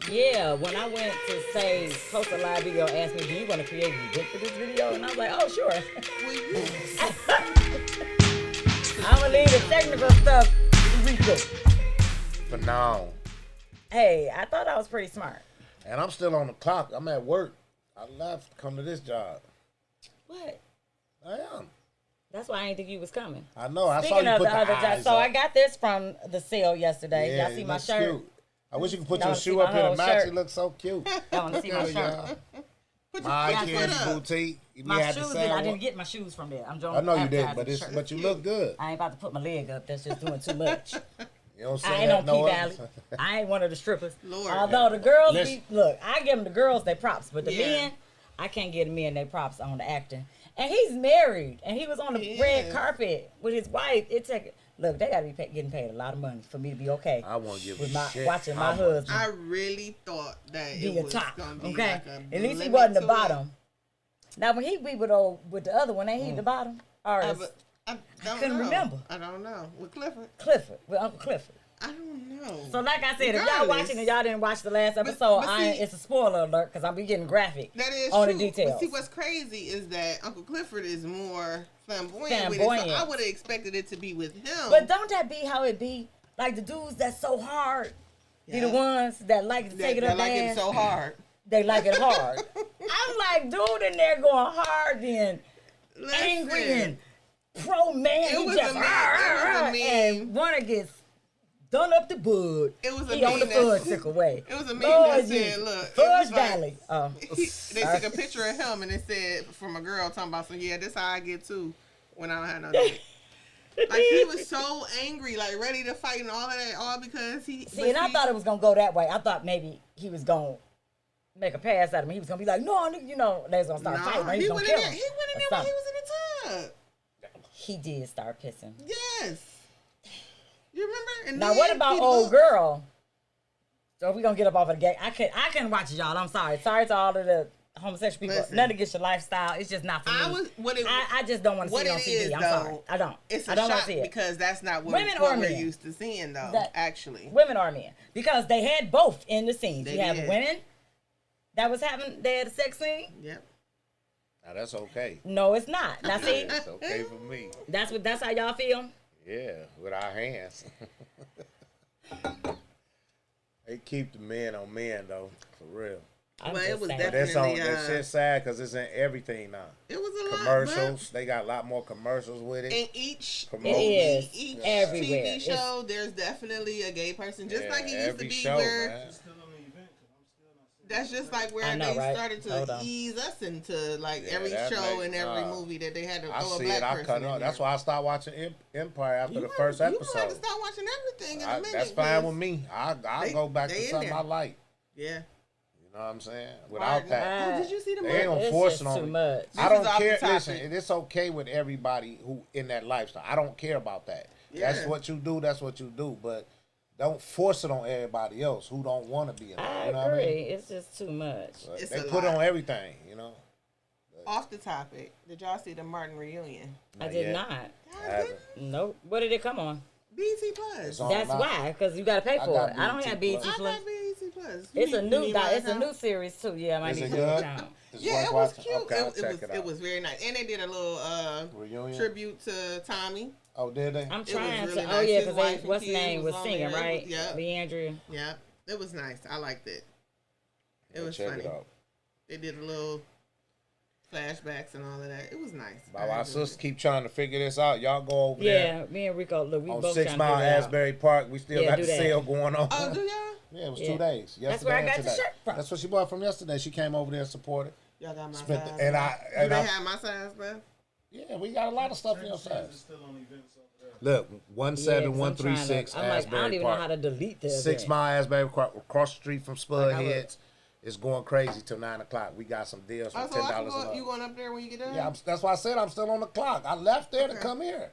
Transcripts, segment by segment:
Yeah, when I went to say post a live video, asked me, "Do you want to create an event for this video?" And I was like, "Oh, sure." I'm gonna leave the technical stuff to Rico. But no. Hey, I thought I was pretty smart. And I'm still on the clock. I'm at work. I left to come to this job. What? I am. That's why I didn't think you was coming. I know. I saw Speaking you of put the the other job, eyes so up. I got this from the sale yesterday. Yeah, Y'all see it my looks shirt? cute. I wish you could put Y'all your see shoe my up here to whole match. shirt? It looks so cute. Y'all want to see my shirt? My got kids put up. boutique. We My had the shoes, sale I didn't one. get my shoes from there. I'm I know you did, advertising but the you shirt. look good. I ain't about to put my leg up. That's just doing too much. You don't say I ain't that on no P-Valley. other. I ain't one of the strippers. Lord. Although the girls, Listen. look, I give them the girls their props, but the Yeah. men, I can't give the men their props on the acting. And he's married, and he was on the He red is. carpet with his wife. Look, they got to be getting paid a lot of money for me to be okay. I won't give with a my shit watching how my much. husband I really thought that be it a was top. gonna be Okay, like a at least he limit wasn't the to it. bottom. Now when he be with the other one, ain't he the bottom? Or is But I don't couldn't know. remember. I don't know. With Clifford, Clifford with Uncle Clifford? I don't know. So like I said, if y'all Regardless. watching and y'all didn't watch the last episode, but see- it's a spoiler alert because I'm be getting graphic That is on true. the details. But see, what's crazy is that Uncle Clifford is more flamboyant with it. Flamboyant. So I would have expected it to be with him. But don't that be how it be? Like the dudes that's so hard, be the Yeah. ones that like to take it that up like there. him so hard. They like it hard. I'm like, dude, in there going hard and angry and pro man. It He was just a meme. It was a meme. and wanna get done up the bud. It was a he on the meme that- fudge sickle way. It was a meme Lord, that you said, look, it Fudge was like- Valley. Oh, They took a picture of him and it said from a girl talking about, so yeah, this how I get too when I don't have no dick. Like he was so angry, like ready to fight and all of that, all because he. see, and I thought it was gonna go that way. I thought maybe he was gonna make a pass at him. He was gonna be like, no, nigga, you know, they was gonna start fighting. Or he he was went gonna in kill there. him. He went in or there while he something. was in the tub. He did start pissing. Yes. You remember? And Now then what about he old looked- girl? So we gonna get up off of the game. I couldn't watch it, y'all. I'm sorry. Sorry to all of the homosexual people. Listen. Nothing against your lifestyle. It's just not for me. I just don't want to see it on TV. I'm sorry. I don't. It's I a don't want shock to see it. because that's not what, Women what or we're men? used to seeing, though. That- Actually, Women or men? Because they had both in the scenes. They You have did. women that was having they had a sex scene. yep. Now that's okay. No, it's not. Now see, It's okay for me. that's how y'all feel. Yeah, with our hands. They keep the men on men though, for real. I'm Well, it just was saying. But that's on Definitely, that shit sad because it's in everything now. It was a lot. Commercials, they got a lot more commercials with But it. in each It is. each Everywhere. TV It's- show, there's definitely a gay person, just Yeah, like it used to every be. show, Where man. that's just like where I know, they right? started Hold to on. ease us into like Yeah, every that show make- and every movie that they had to I throw a see black it. I person cut in it off. there. That's why I stopped watching Empire after the You first might- You episode. might have to start watching everything in a minute. That's fine 'cause- with me. I'll They- go back they to in something there. I like. Yeah. You know what I'm saying? Without Martin. that, Oh, did you see the they ain't Martin? gonna It's force just it on too me. much. I This don't is off the care. topic. Listen, it's okay with everybody who in that lifestyle. I don't care about that. That's Yeah. what you do. That's what you do. But don't force it on everybody else who don't want to be in it. I You know agree. what I mean? It's just too much. But It's they a put lot. on everything. You know. Off the topic, did y'all see the Martin reunion? I Not did yet. not. I haven't. Nope. What did it come on? BT Plus. It's on That's now. why, because you got to pay I for got it. I don't BET have BET Plus. I Plus. got BT Plus. It's a new my it's a account? new series too. Yeah, I might Is need it to good? account. It's Yeah, worth it was watching? cute. Okay, I'll it check was it out. it was very nice, and they did a little Reunion? tribute to Tommy. Oh, did they? I'm was trying really to. Oh nice. yeah, His because wife and what's kids name was on singing, there. right? Yeah. Leandria. Yeah, it was nice. I liked it. It Yeah, was check funny. it out. They did a little flashbacks and all of that. It was nice. My I enjoyed sisters it. keep trying to figure this out. Y'all go over there Yeah, me and Rico, look, we on both 6 trying Mile to figure it out. Asbury Park. We still Yeah, got do the that. sale going on. Oh, do y'all? Yeah, it was Yeah. 2 days. Yesterday That's where I and got the today. shirt from. That's what she bought from yesterday. She came over there and supported. Y'all got my Spent size. the- and left? I- and do they I- have my size left? Yeah, we got a lot of stuff in your size. Still on events over there. Look, Yeah, 'cause 17136 I'm like, I don't Asbury even know how Park. to delete this. 6 Mile Asbury Park, across the street from Spud Like I would- Heads. It's going crazy till 9 o'clock. We got some deals for Oh, so $10 a you month. going up there when you get done? Yeah, that's why I said I'm still on the clock. I left there to Okay. come here.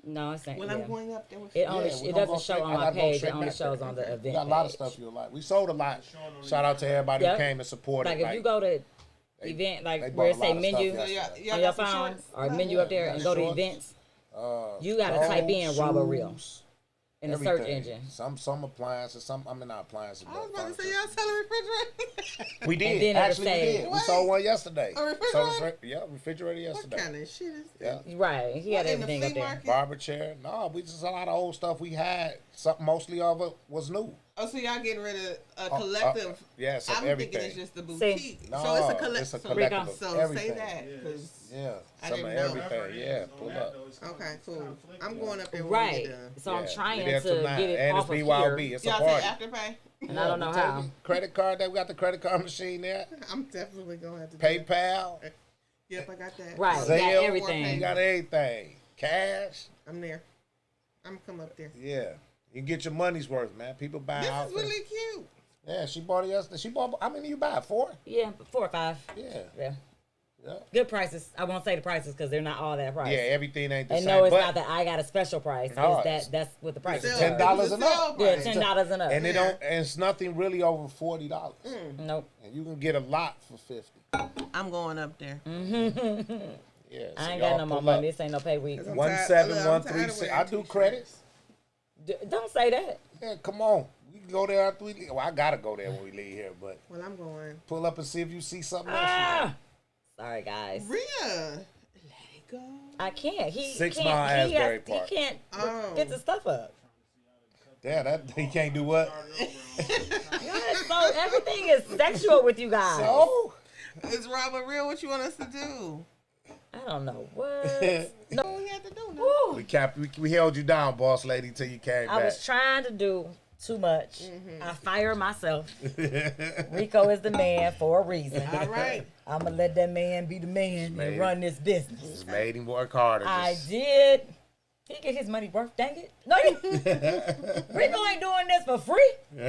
No, it's not. When Yeah. I'm going up there with It only Yeah, we it gonna doesn't go show straight- on I my gotta go page. It straight only back shows there. on the event. We got a lot of page. stuff you'll like. We sold a lot. Shout out to everybody Yep. who came and supported. Like if you go to event, like they where it bought a say lot of stuff menu yesterday. y'all on your got some phone shorts? or menu up there Yeah, and go to shorts. events, you gotta type in Robert Real shoes, in the everything. search engine. Some appliances, not appliances. I was about but to say y'all selling We did. And then Actually, we did. We What? sold one yesterday. A refrigerator? Refrigerator yesterday. What kind of shit is that? Yeah. Right. He had What, in the everything up flea there. market? Barber chair. No, we just a lot of old stuff we had. Something mostly of it was new. Oh, so y'all getting rid of a collective? Yes, of I'm everything. thinking it's just the boutique. See. No, so it's a it's collective. a collective of So everything. say that. 'Cause Yeah, I some of didn't know. everything. Yeah, pull up. okay, cool. I'm going up there when we Right. get done. So I'm Yeah, trying we to there get tonight. it And off it's of BYOB. here. It's a Y'all take party. Afterpay? And I don't know we take how. it. Credit card. They got the credit card machine there. I'm definitely gonna have to. Do that. PayPal. Yep, I got that. Right. Zelle. Got You everything. got everything. Cash. I'm there. I'm gonna come up there. Yeah. You can get your money's worth, man. People buy This outfits. is really cute. Yeah, she bought it yesterday. She bought. How many you buy? 4? Yeah, 4 or 5. Yeah. Yeah. Yeah. Good prices. I won't say the prices because they're not all that price. Yeah. Everything ain't the And same. no, it's but, not that I got a special price. No, It's that's what the price is. Sale. $10 It's a and up. sale Yeah, price. $10 and up. and it Yeah. don't. And it's nothing really over $40. Nope. And you can get a lot for 50. I'm going up there. Yeah. I so ain't y'all got no more pull money. up. This ain't no pay week. I'm tired- 17136. I'm tired I of do wearing credits. Don't say that. Yeah, come on. We can go there after we leave. Well, I gotta go there when we leave here, but Well, I'm going. pull up and see if you see something else. Ah! Sorry, guys. Rhea, let it go. I can't. He 6 can't. Mile He Asbury has, Park. he can't Oh. get the stuff up. Yeah, that he can't do what? Yes, so everything is sexual with you guys. So Is Robert real? What you want us to do? I don't know what. No, what we had to do now. Woo. we held you down, boss lady, till you came I back. was trying to do too much. I fire myself. Rico is the man for a reason. All right. I'm gonna let that man be the man made and it. run this business. Just made him work harder. I Just- did. He get his money worth, dang it. No, Rico ain't doing this for free. We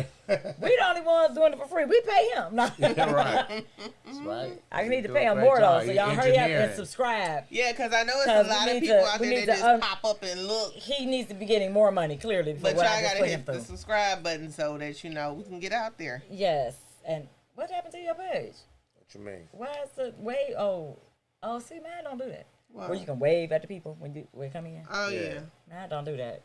the only ones doing it for free. We pay him. No. Yeah, right. That's right. I need to Do pay a him great more job. though, so He y'all hurry up and engineering. subscribe. Yeah, because I know it's 'Cause a we lot of need people to- out we there need that to, just pop up and look. He needs to be getting more money, clearly, for But what y'all I just gotta put him hit the through. subscribe button so that we can get out there. Yes. And what happened to your page? What you mean? Why is the wave? Oh, see, man, don't do that. What? Where you can wave at the people when you come in. Oh Yeah. yeah. Man, don't do that.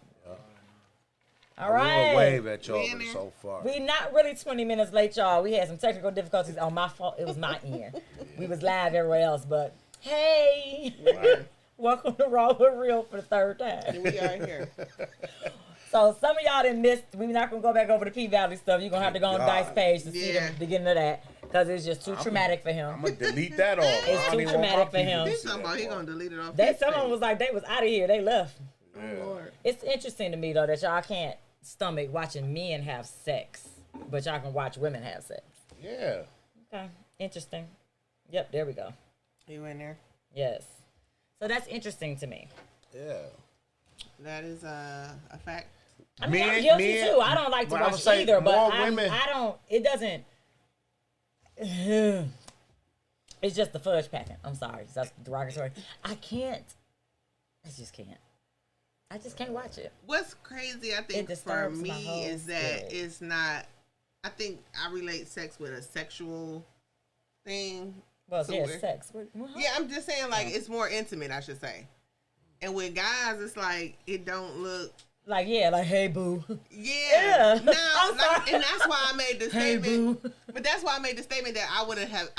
All We will right. wave at y'all We in there? so far. We not really 20 minutes late, y'all. We had some technical difficulties on my fault. It was my end. We was live everywhere else, but hey, Right. welcome to Raw with Real for the 3rd time. We are here. So some of y'all didn't miss. We're not gonna go back over the P-Valley stuff. You're gonna have to go on God. Dice page to see Yeah. the beginning of that because it's just too traumatic for him. I'm gonna delete that all. I It's don't too even want my traumatic for people him. to He's see talking that about he part. gonna delete it off. They his someone page. was like they was out of here. They left. Yeah. Lord. It's interesting to me though that y'all can't stomach watching men have sex, but y'all can watch women have sex. Yeah. Okay, interesting. Yep, there we go. You in there? Yes. So that's interesting to me. Yeah. That is a fact. I mean, I'm Men- guilty men- too. I don't like to but I would watch say either, but more I women- don't. It doesn't. It's just the fudge packing. I'm sorry, that's derogatory. I can't. I just can't. I just can't watch it. What's crazy, I think, for disturbs my me whole is that spirit. it's not. I think I relate sex with a sexual thing. Well, So yeah, we're- sex. Yeah, I'm just saying, like, it's more intimate, I should say. And with guys, it's like it don't look. Like like hey boo. Yeah. Yeah. Now, I'm sorry. and that's why I made the Hey statement. boo. But that's why I made the statement that I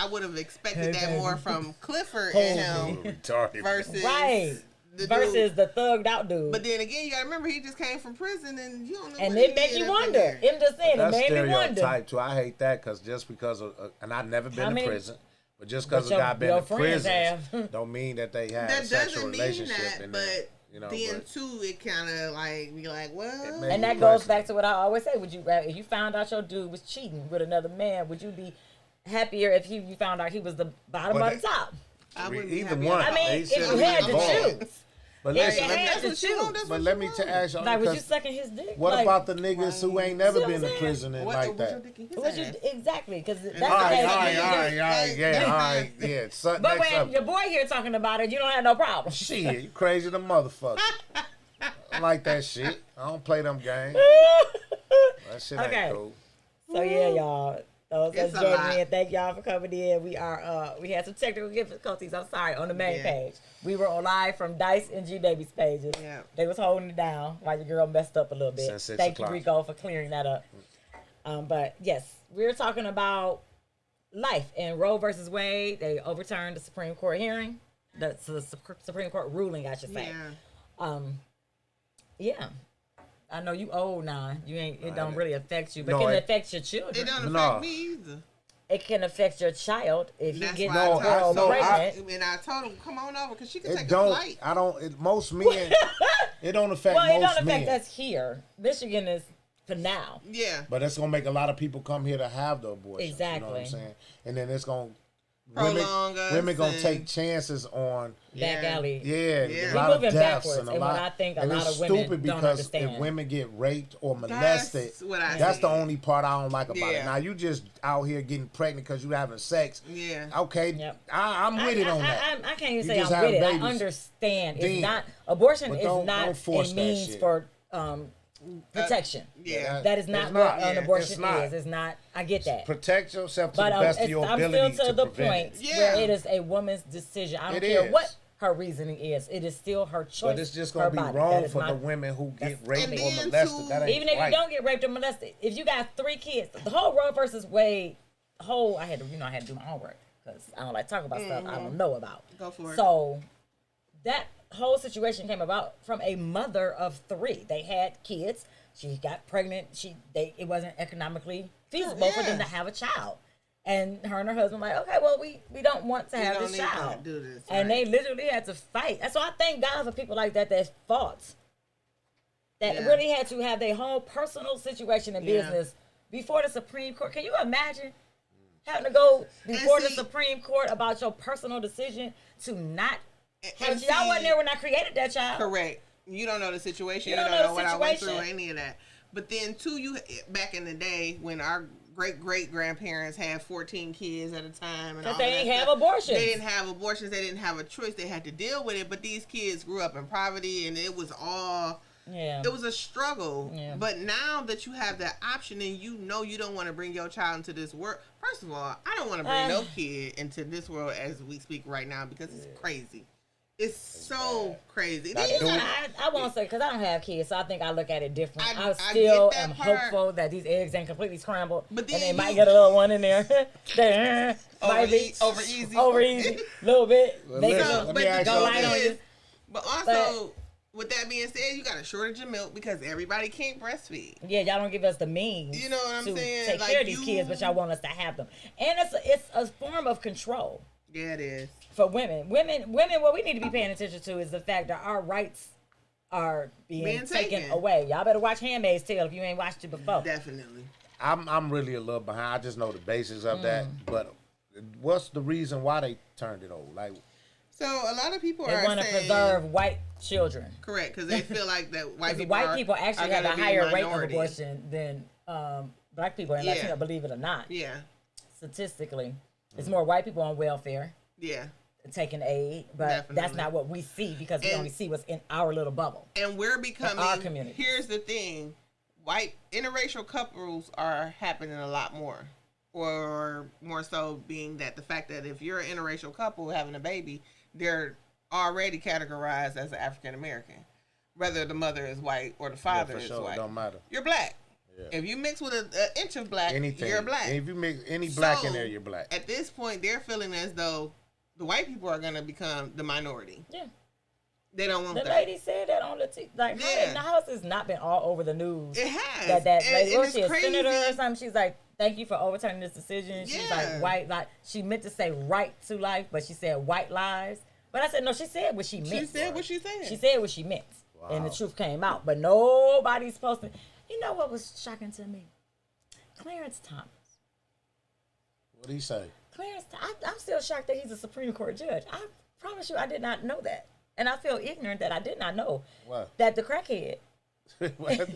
would have expected Hey, that baby. more from Clifford Hey, and him Retarded. versus Right. the Versus dude. the thugged out dude. But then again, you gotta remember he just came from prison, and you don't know. And what it he make did you up in wonder. there. I'm just saying, it That's made me wonder. stereotype too. I hate that because just because of, and I've never been How in many- prison, but just because But a guy been your in friends prison have. don't mean that they have That a sexual doesn't mean relationship. that, in but there, you know, then but too, it kind of like be like, well, may- And that goes back to what I always say. Would you, if you found out your dude was cheating with another man, would you be happier if you found out he was the bottom Well, of the top? I wouldn't be either happy one. about I mean, it. They if said you we had to involved. choose. But If listen, you let me- had That's to what you want. choose. That's but what let you me want. ask y'all. Like, was you because sucking his dick? what Like, about the niggas who ain't never See what been I'm to saying? prison and What- like what that? your dick in his Was you ass? exactly? Because that's All All right, the all case. right, yeah, all right, yeah. So, But next when up, your boy here talking about it, you don't have no problem. shit, you crazy the motherfucker. I like that shit. I don't play them games. That shit Okay. ain't cool. So yeah, y'all. Those It's that's a joining lot. in. Thank y'all for coming in. We are we had some technical difficulties. I'm sorry on the main Yeah. page. We were on live from Dice and G Baby's pages. Yeah. They was holding it down while your girl messed up a little bit. Since 6 Thank o'clock. you, Rico, for clearing that up. But yes, we're talking about life. In Roe versus Wade, they overturned the Supreme Court hearing, the Supreme Court ruling, I should say. Yeah. Yeah. I know you old now. You ain't. It don't really affect you, but No, can it- affect your children. It don't No. affect me either. It can affect your child if you That's get why the I told girl her, pregnant. and I told him, come on over, because she can It take a don't. flight. I don't. Most men. It don't affect Well, it most don't affect men. us here. Michigan is for now. Yeah. But it's gonna make a lot of people come here to have the abortion. You know what Exactly. I'm saying? And then it's gonna Prolong us women gonna and- take chances on. Back alley. Yeah, Yeah. a lot We of moving deaths backwards, and a and lot. what I think a and lot it's of women stupid don't because understand. if women get raped or molested, That's what I that's said. the only part I don't like about it. Yeah. Now you just out here getting pregnant because you having sex. Yeah. Okay, Yep. I'm with it on that. I can't even You say just I'm with have it. babies. I understand. It's Then. not abortion But is don't not force a that means shit. for protection. Yeah. That is not It's what not. an Yeah, abortion it's not. is. It's not. I get that. Protect yourself to But the best of your I'm ability still to to the prevent point it. where Yeah. it is a woman's decision. I don't It care is. what her reasoning is. It is still her choice. But it's just her gonna be body. That wrong is for my- the women who get that's- raped And or then molested. too- That ain't Even if right. you don't get raped or molested, if you got 3 kids, the whole Roe versus Wade, I had to do my homework because I don't like talking about stuff I don't know about. Go for it. So that whole situation came about from a mother of 3. They had kids. She got pregnant. It wasn't economically feasible for them to have a child. And her and her husband like, okay, well, we don't want to have don't this need to child. do this, And right. they literally had to fight. And so I thank God for people like that fought. That Yeah. really had to have their whole personal situation in Yeah. business before the Supreme Court. Can you imagine having to go before the see- Supreme Court about your personal decision to not have and a child? I wasn't see- there when I created that child. Correct. You don't know the situation. You You don't don't know know the what I went through situation. or any of that. But then too, you back in the day when our great grandparents had 14 kids at a time, and all Because they that didn't have stuff. abortions. They didn't have abortions. They didn't have a choice. They had to deal with it. But these kids grew up in poverty, and it was all. Yeah. It was a struggle. Yeah. But now that you have that option and you know you don't want to bring your child into this world. First of all, I don't want to bring no kid into this world as we speak right now because it's crazy. It's so crazy. Not These doing are- I won't say because I don't have kids, so I think I look at it different. I I still get that am part. hopeful that these eggs ain't completely scrambled, But and then they might you- get a little one in there. They, might be over easy. over easy, little bit. Well, Make listen, it let look- me ask go y'all light on this. you. But also, with that being said, you got a shortage of milk because everybody can't breastfeed. Yeah, y'all don't give us the means. You know what I'm to saying? take Like care of these you- kids, but y'all want us to have them, and it's a form of control Yeah, it is. for women. Women. What we need to be paying attention to is the fact that our rights are being Being taken taken. away. Y'all better watch Handmaid's Tale if you ain't watched it before. Definitely. I'm really a little behind. I just know the basics of that. But what's the reason why they turned it over? Like, So a lot of people They are want to saying preserve white children. correct because they feel like that white 'Cause people white are, people actually are have a gonna be higher rate of minority. abortion than black people and Yeah. Latino, believe it or not. Yeah, Statistically, it's more white people on welfare yeah. taking aid, but that's Definitely. not what we see because we And- only see what's in our little bubble. And we're becoming. our community. Here's the thing: white interracial couples are happening a lot more, or more so being that the fact that if you're an interracial couple having a baby, they're already categorized as an African American, whether the mother is white or the yeah, father for is sure, it white. don't matter. You're black. Yeah. If you mix with an inch of black, Anything. you're black. If you mix any black in So, there, you're black. At this point, they're feeling as though the white people are going to become the minority. Yeah. They don't want The that. lady said that on the Yeah. the house has not been all over the news. It has. That And- lady, and what it's she a crazy. senator or something? She's like, thank you for overturning this decision. She's Yeah. like white, like she meant to say right to life, but she said white lives. But I said no, she said what she meant. She said what she said. She said what she meant, and the Wow. truth came out. But nobody's supposed to. You know what was shocking to me? Clarence Thomas. What'd he say? I'm still shocked that he's a Supreme Court judge. I promise you, I did not know that, and I feel ignorant that I did not know What? that the crackhead What?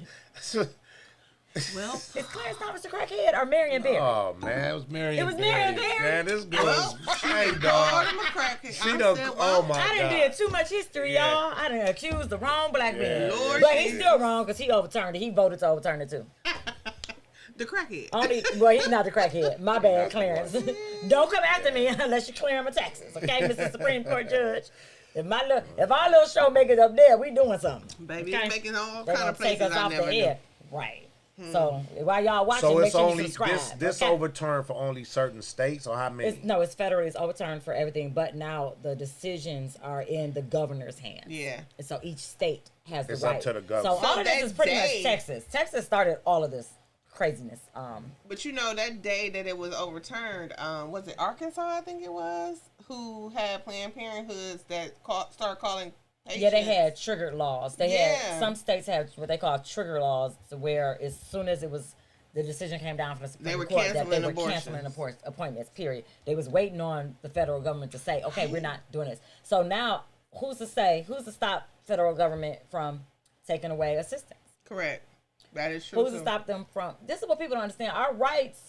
Well, is Clarence Thomas the crackhead or Marion Barry. Oh man, it was Marion. It was Marion Barry? Man, this girl well, is hey called dog. him a crackhead. She I done. said, Oh well, my I done god. did too much history, Yeah. y'all. I done accused the wrong black man. Yeah. Lord But he's Jesus. still wrong because he overturned it. He voted to overturn it too. The crackhead. Well, he's not the crackhead. My bad, Clarence. Don't come after me unless you clear my taxes, okay, Mr. Supreme Court Judge? If our little show make it up there, we doing something. Baby, Okay? it's making all They're kind gonna of take places us I off never the knew. air, right? So while y'all watching, So make it's sure you only subscribe. this okay? overturned for only certain states, or how many? It's federally. It's overturned for everything, but now the decisions are in the governor's hands. Yeah. And so each state has the It's right. up to the governor. So all of this that is pretty day- much Texas. Texas started all of this craziness. But you know, that day that it was overturned, was it Arkansas? I think it was, who had Planned Parenthoods that started calling patients. Yeah, they had triggered laws. They Yeah. had some states had what they call trigger laws, to where as soon as the decision came down from the Supreme They were Court that they canceling were abortions. canceling appointments. Period. They was waiting on the federal government to say, okay, we're not doing this. So now, who's to stop federal government from taking away assistance? Correct. That is true. Who's to stop them from? This is what people don't understand. Our rights,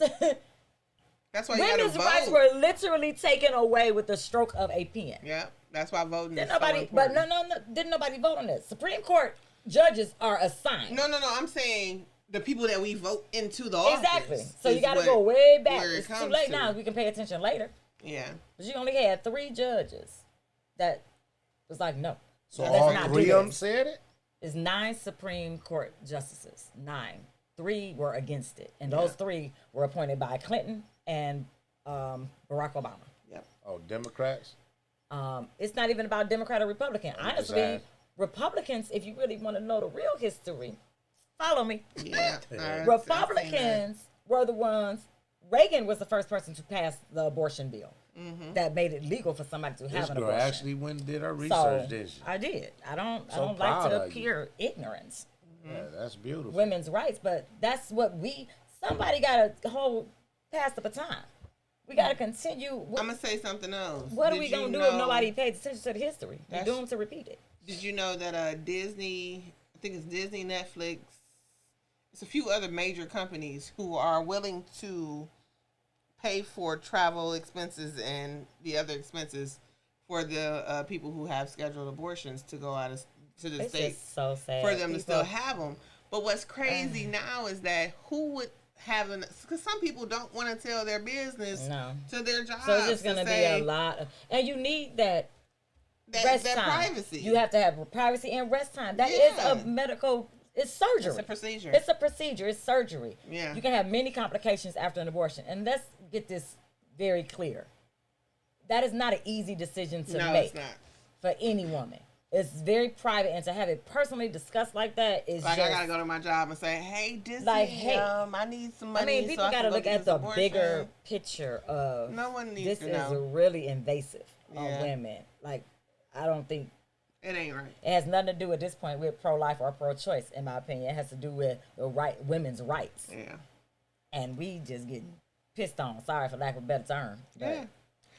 That's why you gotta women's vote. rights were literally taken away with the stroke of a pen. Yeah, that's why voting Didn't is so nobody? But important. no, didn't nobody vote on this? Supreme Court judges are assigned. No. I'm saying the people that we vote into the office. Exactly. So you is got to what- go way back. where it It's too comes late to. now. We can pay attention later. Yeah. But you only had 3 judges that was like, no. So let's all not 3 do of them this. said it. It's 9 Supreme Court justices. 9. 3 were against it, and those 3 were appointed by Clinton and Barack Obama. Yep. Oh, Democrats. It's not even about Democrat or Republican. Honestly, asking. Republicans, if you really want to know the real history, follow me. Yeah. Republicans were the ones. Reagan was the first person to pass the abortion bill that made it legal for somebody to This have an girl abortion. actually went and did her So research, didn't she? I did. I don't So like proud to of you. appear ignorant. Yeah, that's beautiful. Women's rights, but that's what somebody got to hold past the baton. We got to continue. I'm gonna say something else. What are Did we you gonna do know- if nobody pays attention to the history? We're That's- doomed to repeat it. Did you know that Disney, I think it's Disney, Netflix, it's a few other major companies who are willing to pay for travel expenses and the other expenses for the people who have scheduled abortions to go out to the It's states just so sad. for them to still People- have them. But what's crazy now is that who would have because some people don't want to tell their business No. to their jobs. So it's just to gonna be say a lot of, and you need that that time. privacy. You have to have privacy and rest time. That is Yeah. a medical. It's surgery. It's a procedure. It's a procedure. It's surgery. Yeah. You can have many complications after an abortion, and let's get this very clear. That is not an easy decision to no, make it's not. for any woman. It's very private, and to have it personally discussed like that is Like just. I gotta go to my job and say, "Hey, Disney, Like, hey. I need some money." I mean, people so got to can go look get at this the abortion." bigger picture of. No one needs this to is know. really invasive on Yeah. women. Like, I don't think It ain't right. it has nothing to do at this point with pro-life or pro-choice. In my opinion, it has to do with the women's rights, Yeah. and we just getting pissed on. Sorry for lack of a better term. But Yeah.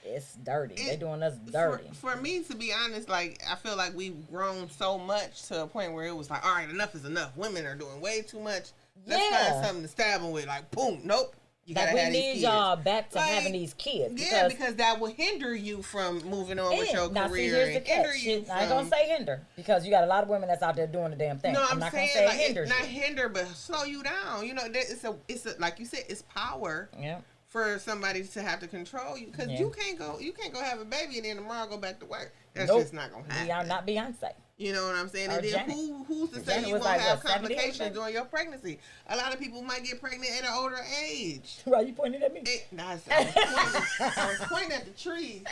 it's dirty. They It- doing us dirty. For me, to be honest, like I feel like we've grown so much to a point where it was like, all right, enough is enough. Women are doing way too much. Let's Yeah. find something to stab them with. Like, boom, nope. You Like, gotta we have these need kids. y'all back to Like, having these kids. Yeah, because that will hinder you from moving on with your now, see, career here's the and hinder catch. you I ain't gonna from. say hinder, because you got a lot of women that's out there doing the damn thing. No, I'm I'm not saying gonna say like hinder. not hinder, but slow you down. You know, it's a like you said, it's power. Yeah. For somebody to have to control you, because Yeah. you can't go have a baby and then tomorrow go back to work. That's Nope. just not gonna We are happen. not Beyonce. You know what I'm saying? Or And then Janet. who's to say Janet you was won't like, have what, 70 or complications something? during your pregnancy? A lot of people might get pregnant at an older age. Why you pointing at me? I was pointing at the tree.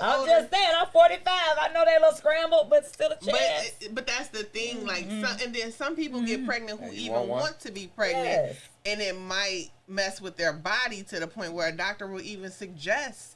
I'm just saying, I'm 45. I know they a little scrambled, but still a chance. But that's the thing, like, and then some people get pregnant who Hey, you even want one? want to be pregnant, Yes. and it might mess with their body to the point where a doctor will even suggest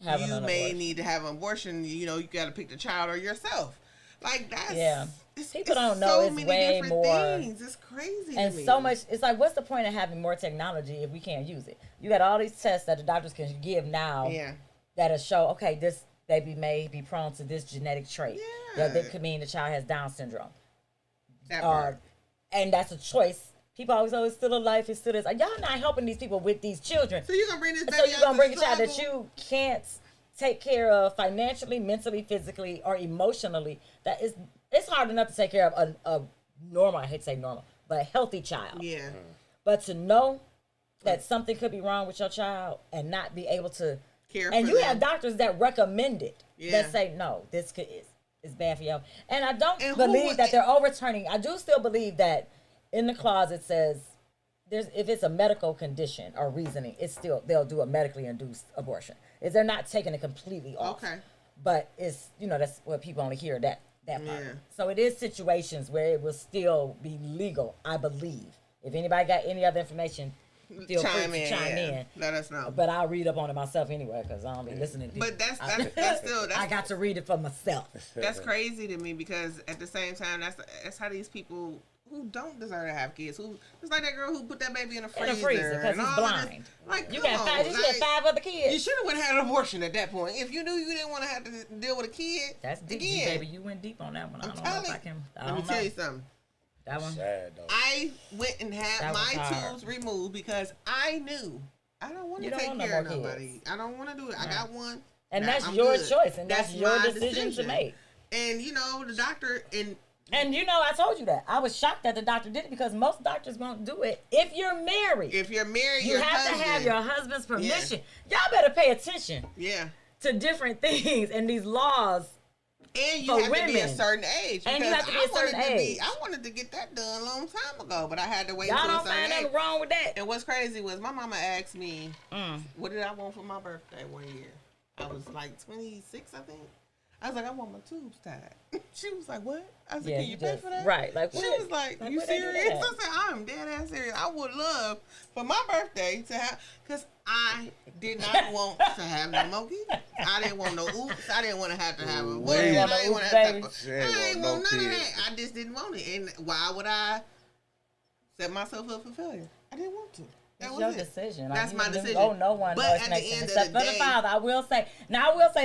Having you an may abortion. need to have an abortion. You know, you got to pick the child or yourself. Like that's Yeah. It's, People it's don't know so it's many way different more- things. It's crazy, And to me. so much, it's like, what's the point of having more technology if we can't use it? You got all these tests that the doctors can give now Yeah, that'll show, okay, this baby may be prone to this genetic trait. Yeah. That could mean the child has Down syndrome. that part. And that's a choice. People always, oh, it's still a life, it's still this. Y'all not helping these people with these children. So you gonna bring this baby So you're out gonna to bring a child that struggle? you can't take care of financially, mentally, physically, or emotionally. That is, it's hard enough to take care of a normal, I hate to say normal, but a healthy child. Yeah, But to know that something could be wrong with your child and not be able to, care and for you them. have doctors that recommend it, Yeah. that say no, this is bad for you. And I don't And who believe would- that they're overturning. I do still believe that in the clause it says if it's a medical condition or reasoning, it's still they'll do a medically induced abortion. Is they're not taking it completely off. Okay. But it's that's what people only hear that part. Yeah. So it is situations where it will still be legal, I believe. If anybody got any other information, feel free to chime in. Let us know. But I'll read up on it myself anyway because I don't be listening to But that's still I got to read it for myself. That's crazy to me because at the same time that's how these people who don't deserve to have kids, who it's like that girl who put that baby in a freezer because he's blind. Like you got five other kids. You should have went and had an abortion at that point if you knew you didn't want to have to deal with a kid. That's deep, again. baby. You went deep on that one. I don't know if I can. Let me tell you something. That one. Sad, though. I went and had my tubes removed because I knew I don't want to take care of nobody. Kids. I don't want to do it. Right. I got one. And that's your choice, and that's your decision to make. And the doctor And I told you that. I was shocked that the doctor did it because most doctors won't do it if you're married. If you're married, you have to have your husband's permission. Yeah. Y'all better pay attention. Yeah. To different things and these laws. And you have to be a certain age. And you have to be a certain age. I wanted to get that done a long time ago, but I had to wait until a certain age. Y'all don't find nothing wrong with that. And what's crazy was my mama asked me, what did I want for my birthday one year? I was like 26, I think. I was like, I want my tubes tied. She was like, what? I said, can you pay for that? Right. Like, she was like you serious? I said, I'm dead ass serious. I would love for my birthday to have, because I did not want to have no more kids. I didn't want no oops. I didn't want to have a wedding. I didn't want to have I didn't want none of that. I just didn't want it. And why would I set myself up for failure? I didn't want to. That was your decision. That's my decision. Oh, no one knows at the end except of the for the father. I will say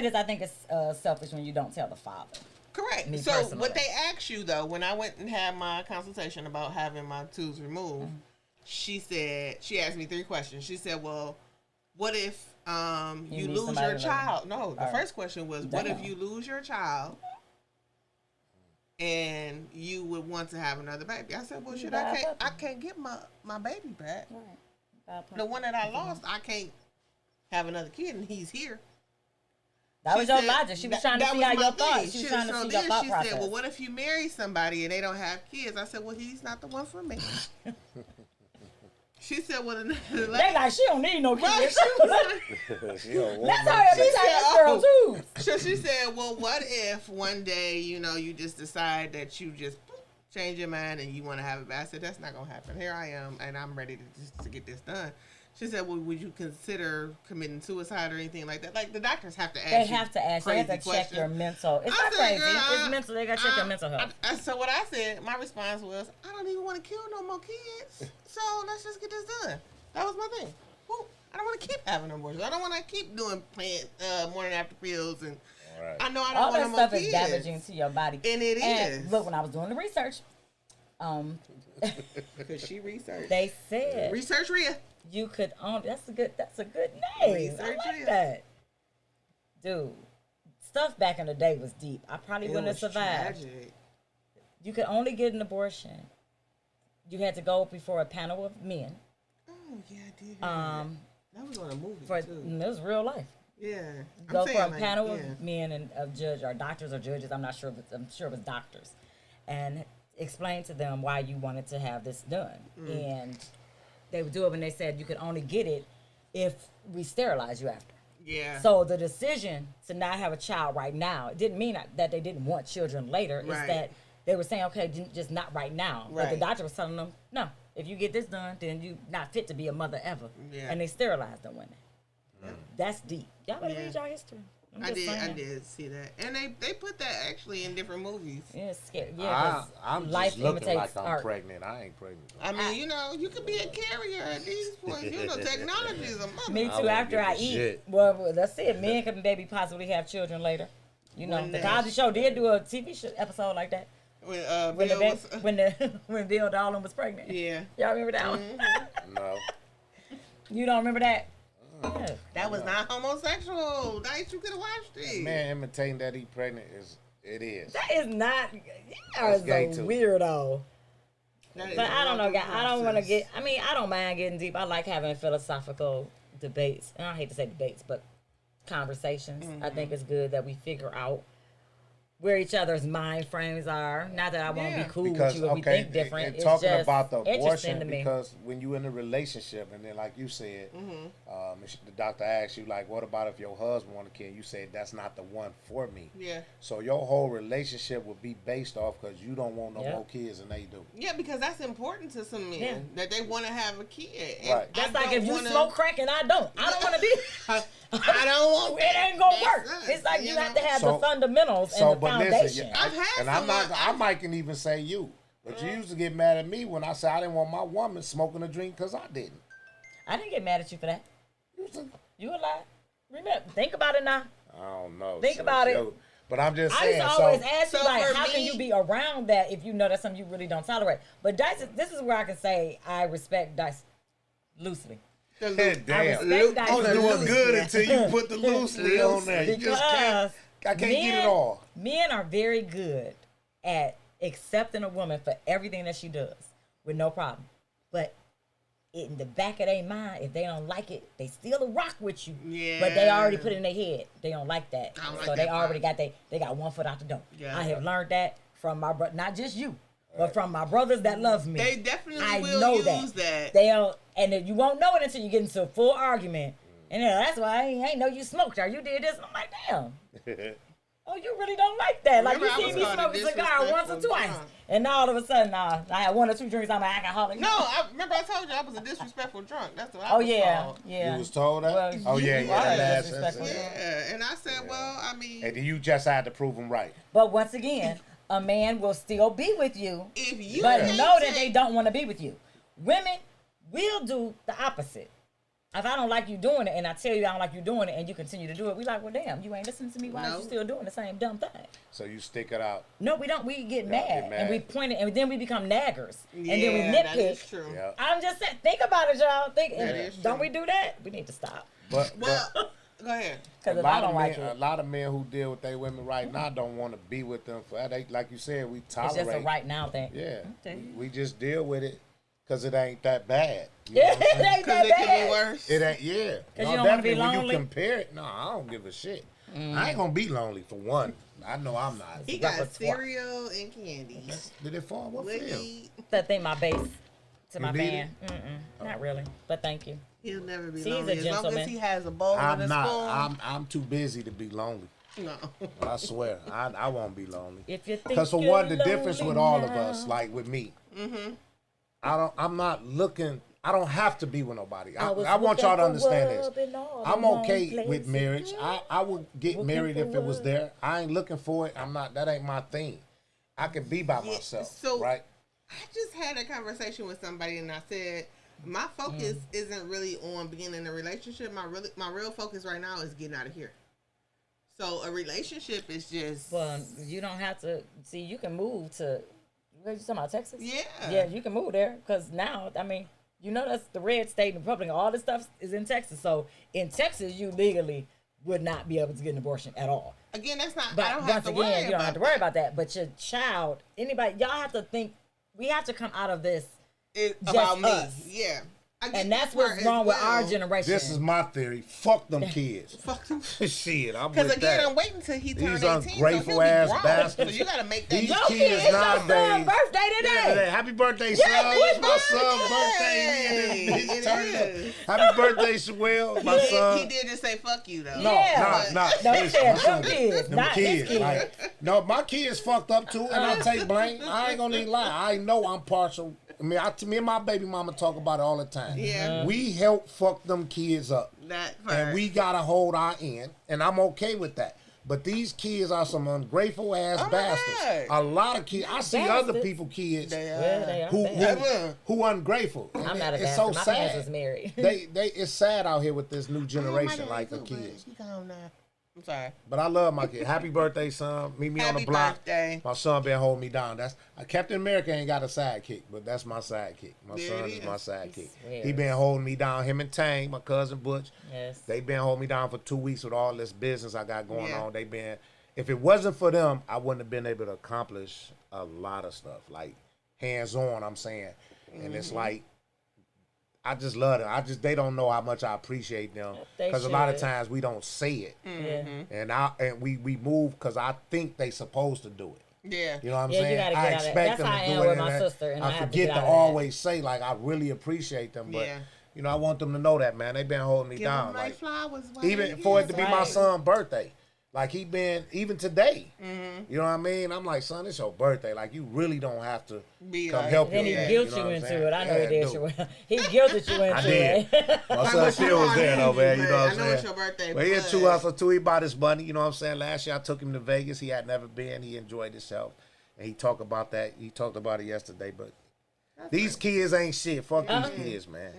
this. I think it's selfish when you don't tell the father. Correct. So personally. What they asked you though, when I went and had my consultation about having my tubes removed, she asked me 3 questions. She said, "Well, what if you lose your child?" No, the first question was, "What if you lose your child?" And you would want to have another baby. I said, well, shit, I can't get my baby back. Right. The one that I lost, I can't have another kid, and he's here. That was your logic. She was trying to see how your thoughts. She was trying to see your thought process. She said, well, what if you marry somebody and they don't have kids? I said, well, he's not the one for me. She said, well, they like, she don't need no kids. Right. That's how she said, girl, too. So she said, well, what if one day, you just decide that you just change your mind and you want to have a baby? I said, that's not going to happen. Here I am, and I'm ready to get this done. She said, well, would you consider committing suicide or anything like that? Like, the doctors have to ask you. They have to ask. They have to check your mental. It's not crazy. It's mental. They got to check your mental health. So what I said, my response was, I don't even want to kill no more kids. So let's just get this done. That was my thing. Well, I don't want to keep having abortions. I don't want to keep doing morning after pills. And right. I know I don't want no more kids. All that stuff is damaging to your body. And it is. Look, when I was doing the research. Because she researched. They said. Research Rhea. You could own. That's a good name. I like that, dude. Stuff back in the day was deep. I probably wouldn't have survived. Tragic. You could only get an abortion. You had to go before a panel of men. Oh yeah, I did. That was on a movie too. It was real life. Yeah. Go for a panel of men and of judge or doctors or judges. I'm not sure. I'm sure it was doctors, and explain to them why you wanted to have this done and. They would do it when they said you could only get it if we sterilize you after. Yeah. So the decision to not have a child right now, it didn't mean that they didn't want children later. Right. It's that they were saying, okay, just not right now. Right. But the doctor was telling them, no, if you get this done, then you're not fit to be a mother ever. Yeah. And they sterilized the women. Mm. That's deep. Y'all better read y'all history. I did see that. And they put that actually in different movies. Yeah, it's scary. Yeah, I'm just looking like I'm pregnant. I ain't pregnant. I mean, you could be a carrier at these points. Technology is a mother. Me too, after I eat. Shit. Well, that's it. Men can maybe possibly have children later. The Cosby Show did do a TV episode like that. When Bill Dolan was pregnant. Yeah. Y'all remember that one? No. You don't remember that? Yeah. That was not homosexual. That you could have watched it. That man imitating that he pregnant is. That is not. You are so weirdo. But I don't know, guys. I don't want to get. I mean, I don't mind getting deep. I like having philosophical debates, and I hate to say debates, but conversations. Mm-hmm. I think it's good that we figure out where each other's mind frames are. Not that I won't be cool because with you if we think different. and It's talking just about the interesting abortion, to me. because when you in a relationship and then like you said, the doctor asked you like, what about if your husband want a kid? You said that's not the one for me. Yeah. So your whole relationship would be based off because you don't want no Yeah. more kids and they do. Yeah, because that's important to some men Yeah. that they want to have a kid. And Right. That's I like if don't you wanna- smoke crack and I don't. I don't want to be. I don't want. It ain't gonna That's work. us, It's like you have to have So- the fundamentals So, and the but foundation. listen, I've had and I'm not. someone- I might can even say you, but you used to get mad at me when I said I didn't want my woman smoking a drink because I didn't. I didn't get mad at you for that. You was a- You a lie. Remember, think about it now. I don't know. Think sis, about it. yo. But I'm just I saying. used to always So ask you, so like, for how can me- you be around that if you know that's something you really don't tolerate? But Dice, this is where I can say I respect Dice loosely. The damn. I respect Dice I was doing loosely. good until you put the loosely on there. You just can't. I can't get it all. Men are very good at accepting a woman for everything that she does with no problem. But in the back of their mind, if they don't like it, they still rock with you. Yeah. But they already put it in their head. They don't like that. I don't like So that they already part. got they got one foot out the door. Yeah. I have learned that from my brother, not just you, but from my brothers that love me. They definitely I will know use that. They'll, and then you won't know it until you get into a full argument. And then that's why I ain't know you smoked or you did this. And I'm like, damn. Oh, you really don't like that. Like, Remember, I you see was me called a smoke a cigar once or disrespectful twice. drunk. And now all of a sudden, I had one or two drinks, I'm an alcoholic. No, I remember I told you I was a disrespectful drunk. That's what I Oh, was yeah. called. Yeah. You was told that? Well, Oh, yeah, you yeah. are That last disrespectful. incident. Yeah, and I said, well, I mean, And then you just had to prove them right. But once again, a man will still be with you, if you but can't know that take- they don't want to be with you. Women will do the opposite. If I don't like you doing it and I tell you I don't like you doing it and you continue to do it, we like, well, damn, you ain't listening to me. Why are No. you still doing the same dumb thing? So you stick it out. No, we don't. We get Y'all mad, get mad. and we point it, and then we become naggers, Yeah, and then we that is nitpick. true. Yeah. I'm just saying, think about it, y'all. Think, That is don't true. we do that? We need to stop. But Well, go ahead. Because a if I lot don't of like men, a it, lot of men who deal with their women right now don't want to be with them for they, like you said, we it's tolerate. just a right now thing. Yeah, Okay. we just deal with it because it ain't that bad. You Yeah, know what I'm it saying? ain't Because that it could bad. be worse. It ain't, yeah. 'Cause you don't wanna be definitely when lonely? you compare it, no, I don't give a shit. I ain't gonna be lonely for one. I know I'm not. He got repertoire. cereal and candy. Did it fall? What Would feel? he? That thing, my base to my need fan. Not really, but thank you. He'll never be See, he's lonely a as long as gentleman. he has a bowl and I'm a not. spoon. I'm too busy to be lonely. No. I swear, I won't be lonely. If you think Because for you're one, the difference with lonely all of now- us, like with me, I'm not looking. I don't have to be with nobody. I was want y'all to looking for understand this. love in all the I'm wrong okay with places. marriage. I would get Looking married for if it was love. there. I ain't looking for it. I'm not. That ain't my thing. I can be by Yeah, myself, so- right? I just had a conversation with somebody and I said my focus isn't really on being in a relationship. My real focus right now is getting out of here. So a relationship is just Well, you don't have to. See, you can move to. What you talking about, Texas? Yeah. Yeah, you can move there because now, I mean, you know that's the red state and Republican. All this stuff is in Texas. So in Texas, you legally would not be able to get an abortion at all. again that's not But I don't once have to again, worry you don't about have to worry about that. But your child, anybody, y'all have to think. We have to come out of this, it, just about me. us. Yeah. I get and that's that part what's as wrong with our well. generation. This is my theory. Fuck them kids. Fuck them. Shit, I'm Because with again, that. I'm waiting till he turns These 18. So ungrateful he'll be ass grown. bastards. So you gotta make that. These Yo, kids kid, it's your son's nowadays. birthday today. Happy birthday, Yeah, son. happy It's my son's birthday. birthday. He It turned is. up. Happy birthday, Sherelle, my son. He did just say fuck you though. No, Yeah. nah. No, he said My them son- kids, them not his kids. kids. Like, no, my kids fucked up too, and I take blame. I ain't gonna even lie. I know I'm partial. I mean, me and my baby mama talk about it all the time. Yeah. We help fuck them kids up, That part. and we gotta hold our end, and I'm okay with that. But these kids are some ungrateful ass Oh my bastards. God. A lot of kids. I see Bastards. other people kids They Well, they are who bad. who ungrateful. I'm And not a it's bastard. so My sad. parents was married. They it's sad out here with this new generation, Oh, like the kids. You calm down. I'm sorry. But I love my kid. Happy birthday, son. Meet me on Happy the block. birthday. My son been holding me down. That's Captain America ain't got a sidekick, but that's my sidekick. My There son it is is. my sidekick. swears. He been holding me down. Him and Tang, my cousin Butch, Yes. they been holding me down for 2 weeks with all this business I got going Yeah. on. They been. If it wasn't for them, I wouldn't have been able to accomplish a lot of stuff. Like hands on, I'm saying, and it's like I just love them. They don't know how much I appreciate them because a lot of times we don't say it, and we move because I think they supposed to do it. Yeah, you know what I'm saying. You gotta get I expect expect them to to do do it. with my sister, and I forget to always say like I really appreciate them, but you know I want them to know that, man. They've been holding me down, like flowers, even for it to be my son's birthday. Like he been even today, you know what I mean. I'm like, son, it's your birthday. Like you really don't have to come help. Then he guilt you into it. I know he did. He guilted you into it. My son still was there though, man. You know what I'm saying. I know it's your birthday. But he a true hustler too. He bought his money. You know what I'm saying. Last year I took him to Vegas. He had never been. He enjoyed himself, and he talked about that. He talked about it yesterday. But these kids ain't shit. Fuck these kids, man.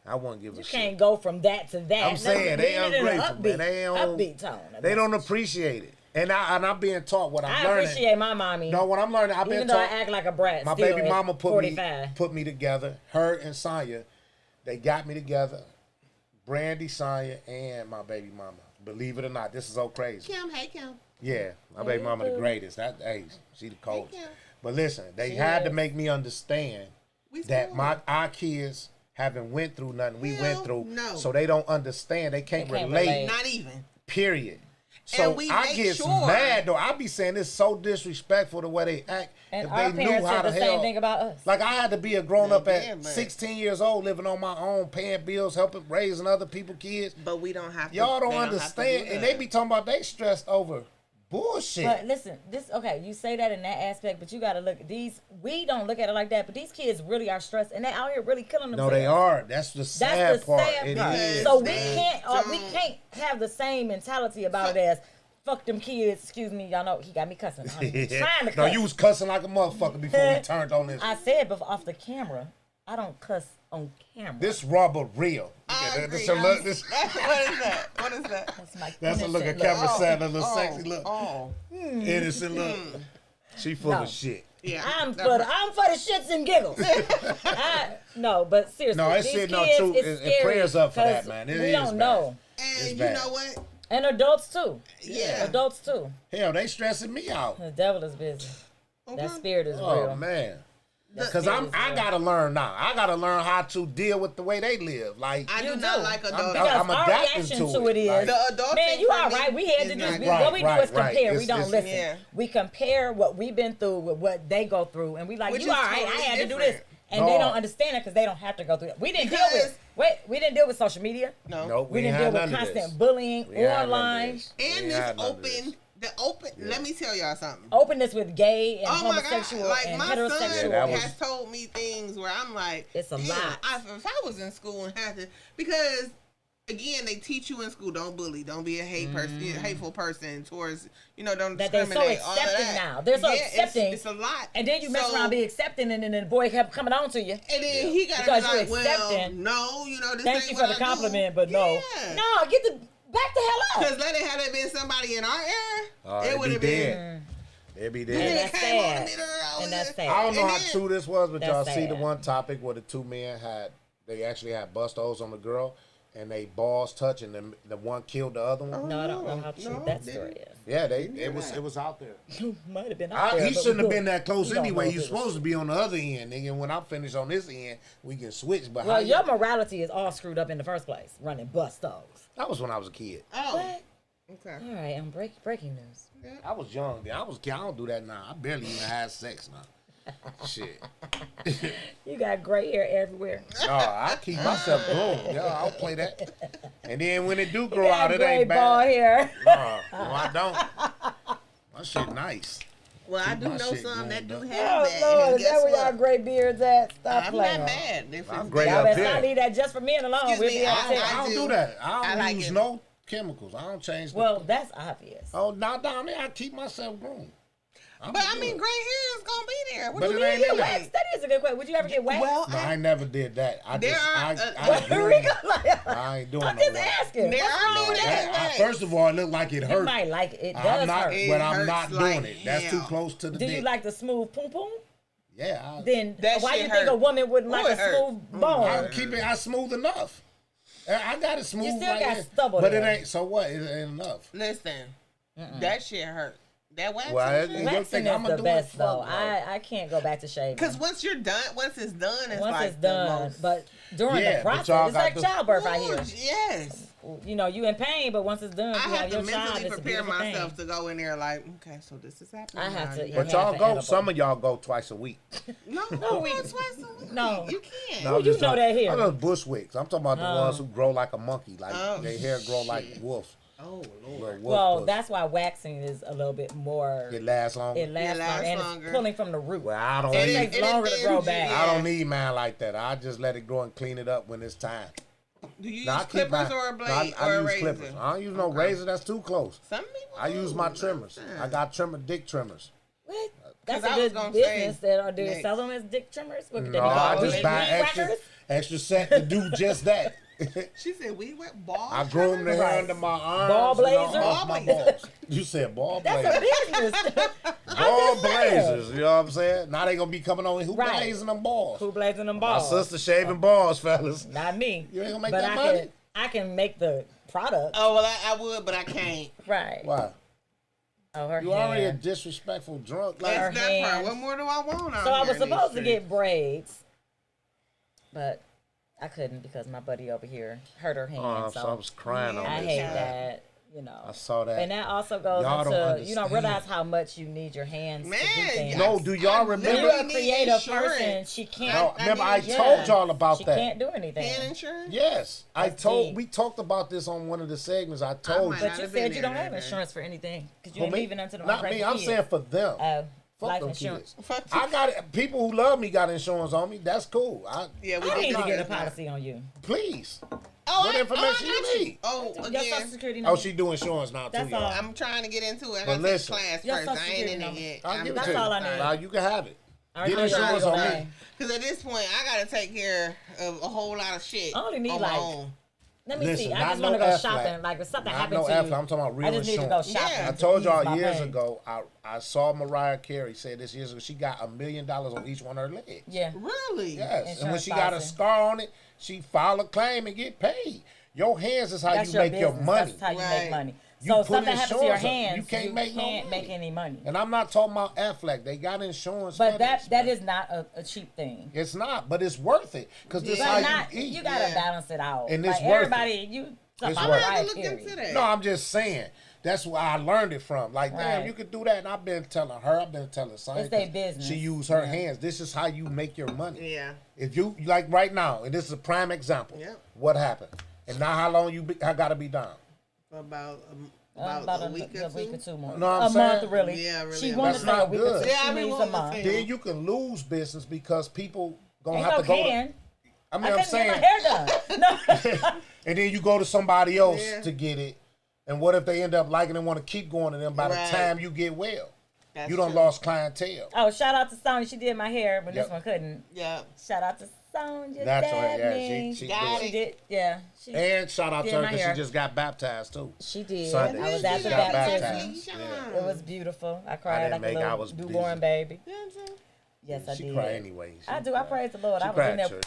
I won't give a shit. You can't go from that to that. I'm saying they ungrateful, man. Upbeat tone. They don't appreciate it. And I'm being taught what I'm learning. I appreciate my mommy. No, what I'm learning, I've been taught. Even though I act like a brat. My baby mama put me together. Her and Sonya, they got me together. Brandy, Sonya, and my baby mama. Believe it or not, this is so crazy. Kim, hey Kim. Yeah, my baby mama the greatest. She the coldest. But listen, they had to make me understand that our kids haven't went through nothing we went through, so they don't understand. They can't relate. Not even. Period. So I get mad though. I be saying it's so disrespectful the way they act. And if our they parents knew how said the the hell, same thing about us. Like I had to be a grown up at 16 years old, living on my own, paying bills, helping raising other people's kids. But we don't have to. Y'all don't understand, and they be talking about they stressed over bullshit. But listen, you say that in that aspect, but you got to look at these. We don't look at it like that, but these kids really are stressed, and they out here really killing themselves. No, they are. That's the sad part. It is. So we can't have the same mentality about it as fuck them kids. Excuse me, y'all know he got me cussing. I'm trying to cuss. No, you was cussing like a motherfucker before we turned on this. I said, but off the camera, I don't cuss on camera. This rubber real. What is that? What is that? That's my That's a look at Kevin Sandler, little sexy look. Innocent look. She full of shit. Yeah, I'm for the shits and giggles. But seriously, no, it's shit. No, true. And prayers up for that, man. We don't know. And you know what? And adults too. Yeah, adults too. Hell, they stressing me out. The devil is busy. That spirit is real. Oh man. Because I gotta learn now. I gotta learn how to deal with the way they live. Like I do not like adults. Because I'm our adapting reaction to it is, like, the adults. Man, you all right? We had to do. What we do is compare. We don't listen. Yeah. We compare what we've been through with what they go through, and we like, you all right? I had to do this, and they don't understand it because they don't have to go through it. We didn't deal with. We didn't deal with social media. No, we didn't deal with constant bullying online. And this open. Let me tell y'all something. Openness with gay and homosexual like and my heterosexual. son has told me things where I'm like, it's a lot. If I was in school and had to, because again, they teach you in school, don't bully, don't be a hateful person towards, don't that discriminate. They're so accepting now. They're so accepting. It's a lot. And then you mess around, be accepting, and then the boy kept coming on to you. And then he got to be like, well, no, this thank you for the compliment, but no, get the. Back the hell up. Because had it been somebody in our era, it would have been. They'd be dead. And that's sad. And that's sad. I don't know how true this was, but y'all see the one topic where the two men they actually had bust holes on the girl, and they balls touch, and the one killed the other one. No, I don't know how true that story is. Yeah, it was out there. Might have been out there. He shouldn't have been that close anyway. You're supposed to be on the other end, nigga. When I'm finished on this end, we can switch. But well, your morality is all screwed up in the first place, running bust holes. That was when I was a kid. Oh. What? Okay. All right, I'm breaking news. I was young then. I don't do that now. I barely even had sex now. Shit. You got gray hair everywhere. No, I keep myself growing. Yeah, I'll play that. And then when it do grow out, it ain't bad. Ball hair. No, I don't. My shit nice. Well, I do know some that do have that. Oh, Lord, is that where y'all gray beards at? Stop playing. I'm not mad. I'm gray y'all up better here. not leave that just for men alone. Excuse me, I don't do that. I don't use it. no chemicals. I don't change. Well, that's obvious. Oh, now down there, I keep myself groomed. But I mean, gray hair is gonna be there. What But do you it ain't mean? in Wax? That is a good question. Would you ever get waxed? Well, No, I never did that. I ain't doing I'm no just wax. asking. There What's are wrong with that? First of all, it looked like it You hurt. might like it. It does I'm not, hurt. but I'm hurts not like doing it. That's too hell. close to the Do dick. you like the smooth poom poom? Yeah. Then That why shit you think hurt. a woman wouldn't like a smooth bone? I keep it. I smooth enough. I got it smooth. You still like got that. stubble But there. it ain't. So what? It ain't enough. Listen, that shit hurt. That waxing. Well, shit? you Waxing think is I'ma the do best it? though. Fuck no. I can't go back to shaving. Because once it's done, it's Once like it's done, the most. but during Yeah, the but process, y'all it's got like to- childbirth out Ooh, here. yes. You know, you in pain, but once it's done, I you have have to your child. mentally It's a prepare beautiful myself thing. to go in there like, okay, so this is happening. I have now. to- You But Yeah, y'all half an go. edible. Some of y'all go twice a week. No, No, we we- twice a week. no. You can't. No, I'm you just know talking- that here. I'm just bushwicks. I'm talking about the Oh. ones who grow like a monkey, like Oh, their hair grow like shit. wolves. Oh Little Lord. wolf Well, puss. that's why waxing is a little bit more. It lasts longer. It lasts, lasts longer, and longer. it's pulling from the root. Well, I don't It need. takes longer to grow back. I don't need mine like that. I just let it grow and clean it up when it's time. Do you Now, I use keep clippers my- or a no, blade I or a use razor? clippers. I don't use no Okay. razor. That's too close. Some people. I use my do, trimmers. understand. I got dick trimmers. What? That's 'Cause a I was good gonna business. say That do you next. sell them as dick trimmers? What could they No, be I called? just Weed buy extra whackers? set to do just that. She said we went ball. I groom the hair Right. under my arms. Ball and all blazer? off my Ball balls. You said ball That's a blazers. business. Ball just saying. blazers. You know what I'm saying? Now they gonna be coming on. Who Right. blazing them balls? Who blazing them My balls? sister shaving balls, fellas. Not me. You ain't gonna make but that I money? Can, I can make the product. Oh well, I would, but I can't. Right. Why? Oh, her You already a hand. disrespectful drunk. That's Her that part. hands. What more do I want? So I was supposed to get braids, but I couldn't because my buddy over here hurt her hand. Oh, so so I was crying on I this. hate man. that. You know. I saw that. And that also goes Y'all don't into you don't understand. realize how much you need your hands to do Man, things. No, do y'all When remember? you're a need creative insurance. person, she can't. No, remember I need- told y'all about she that. can't do anything. hand insurance. Yes, That's deep. we talked about this on one of the segments. I told might you. But not you have been said you there don't that have day. insurance for anything because you For ain't me, leaving until the not me. I'm saying for them. Fuck life them insurance. kids. Fuck I got it. People who love me got insurance on me. That's cool. Yeah, we I did need to talk get a about it. policy on you. Please. Oh, What information I you got need? Oh, Your again, social security Oh, number. she do insurance now too, That's y'all. all. I'm trying to get into it. I But gotta take listen. class Your first. social I ain't in security it number. yet. I'll give it That's to you. all I need. Now you can have it. I Get already know insurance your on name. me. Because at this point, I gotta take care of a whole lot of shit. I only need on my like- own. Let me Listen, see. I not just want to no go Aflac. shopping. Like if something Not happened no to Aflac. you, I'm talking about real I just need to go insurance. shopping. Yeah. I to told ease y'all my years pain. ago, I saw Mariah Carey say this years ago. She got $1 million on each one of her legs. Yeah. Really? Yes, and when Insurance she got a policy. scar on it, she filed a claim and get paid. Your hands is how That's you make your business. money. That's how you Right. make money. You So put something happens to your insurance up. hands, You can't make no money. make any money. And I'm not talking about Aflac. They got insurance. But for that this, that man. is not a cheap thing. It's not, but it's worth it because this is But how not you eat. you gotta Yeah. balance it out. And it's like worth it. everybody, you It's about worth it. I have Mariah to look Carey. into that. No, I'm just saying. That's where I learned it from. Like, damn, Right. you could do that. And I've been telling her. I've been telling Sonya. It's their 'cause business. She used her Yeah. hands. This is how you make your money. Yeah. If you like right now, and this is a prime example. Yep. What happened? And now how long I got to be down? For about About a week or two. more. No, I'm a saying- month, really. Yeah, really, She a wanted month. to say a That's week not or two. good. Yeah, She I've been needs a wanting to month. say- Then you can lose business because people gonna Ain't have no to go. can. I mean, I I'm couldn't saying. get my hair done. No. And then you go to somebody else Yeah. to get it. And what if they end up liking and want to keep going to them by Right. the time you get well? That's You done true. lost clientele. Oh, shout out to Sonya. She did my hair, but Yep. this one couldn't. Yeah. Shout out to Sonya. That's right, yeah, Dabney. she Got did. She did. Yeah. She, And shout out Did to her my because she hair. just got baptized too. she did. Sunday. I was She at the got baptism. baptized. Yeah. It was beautiful. I cried didn't like make- a I little was newborn busy. baby. You know what I'm saying? Yes, I She did. cried anyway. I do. I praise the Lord. She I was cried in there. at church.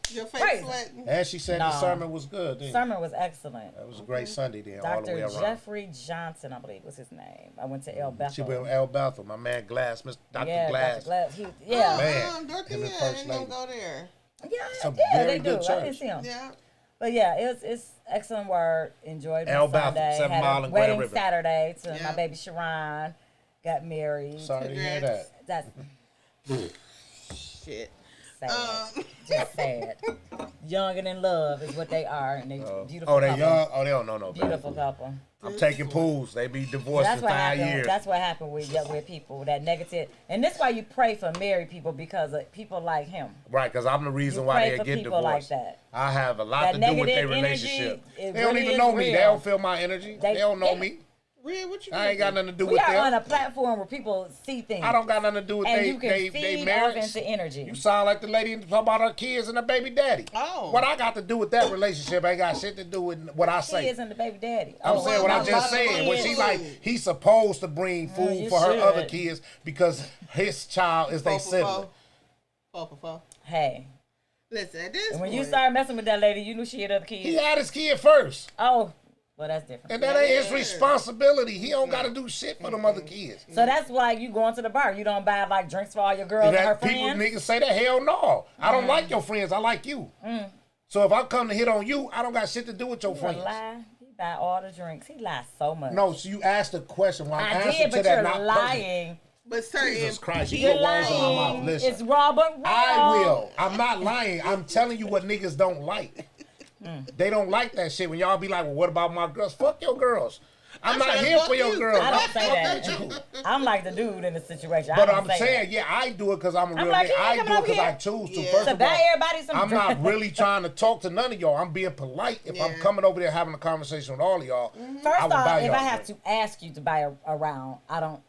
Your face Praise. sweating. And she said the Nah. sermon was good. Didn't it? Sermon was excellent. That was a great Sunday then, all the way Dr. around. Jeffrey Johnson, I believe was his name. I went to El Bethel. She went with Al Bethel, my man Glass, Mr. Dr. Yeah, Glass. Dr. Glass. Yeah. Man, Dorothy, him and yeah, First I didn't know Lady. go there. Yeah, a yeah, very they do. good I church. didn't see him. Yeah. But yeah, it's excellent word. Enjoyed my El Bethel, Sunday. 7 Had Mile a and Grand wedding River. Saturday to Yeah. my baby Sharon. Got married. Sorry to hear Congrats. that. That's Shit. sad. Um. Just sad. Young and in love is what they are, and they beautiful. Oh, they couple. young? Oh, they don't know no better. Beautiful couple. I'm taking pools. They be divorced That's in what 5 happened. years. That's what happened with people that negative, and that's why you pray for married people because of people like him. Right, because I'm the reason You why pray they for get people like divorced. that. I have a lot That to do with their negative energy, relationship. it They don't really even is know me. They real. don't feel my energy. They don't know me. Real, what you I ain't got thinking? nothing to do We with are on them. a platform where people see things. I don't got nothing to do with and they you can feed off marriage. into energy. You sound like the lady talking about her kids and her baby daddy. Oh. What I got to do with that relationship ain't got shit to do with what I She say. isn't the baby daddy. I'm Oh, saying what my I just mother said. When is. she like, he's supposed to bring food you for her should. other kids because his child is their sibling. Four. Hey, Listen, at this and when point, you started messing with that lady, you knew she had other kids. He had his kid first. Oh, Well, that's different. And that ain't his responsibility. He don't got to do shit for them other kids. So that's why you going to the bar. You don't buy like drinks for all your girls and her friends. People niggas say that, hell no. I don't like your friends. I like you. So if I come to hit on you, I don't got shit to do with your friends. Lie. He buy all the drinks. He lies so much. No, so you asked the question. Well, I did, but you're lying. But certain Jesus Christ, you You're put words in my mouth. lying. Listen, It's raw but wrong. I will. I'm not lying. I'm telling you what niggas don't like. They don't like that shit. When y'all be like, well, what about my girls? Fuck your girls. I'm not here for your girls. I don't say Fuck that. you. I'm like the dude in the situation. But I don't I'm say saying, that. yeah, I do it because I'm a real like, nigga. yeah, I come do it over because I here. choose to. Yeah. First To of all, buy everybody some I'm drinks. not really trying to talk to none of y'all. I'm being polite. If I'm coming over there having a conversation with all of y'all, First I would off, buy if y'all I a have drink. to ask you to buy a round, I'm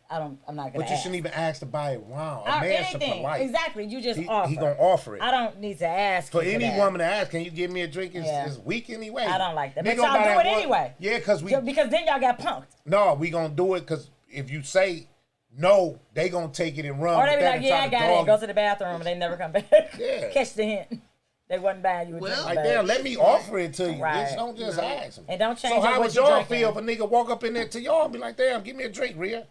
not gonna But you ask. shouldn't even ask to buy it round. A Or man should anything. polite. Exactly. You just offer. He gonna offer it. I don't need to ask For you any that. woman to ask, can you give me a drink? Yeah. It's weak anyway. I don't like that. Nigga But y'all about do that it one- anyway. Yeah, because Because then y'all got punked. No, we gonna do it because if you say no, they gonna take it and run. Or they with be that like, and yeah, try I to got dog it. Go you. to the bathroom and they never come back. Yeah. Catch the hint. They wasn't buying you a drink. Well, Like, back. damn, let me offer it to you. Right. Bitch, don't just ask them. And don't change So how up would what you y'all drinking. feel if a nigga walk up in there to y'all and be like, damn, give me a drink, Rhea?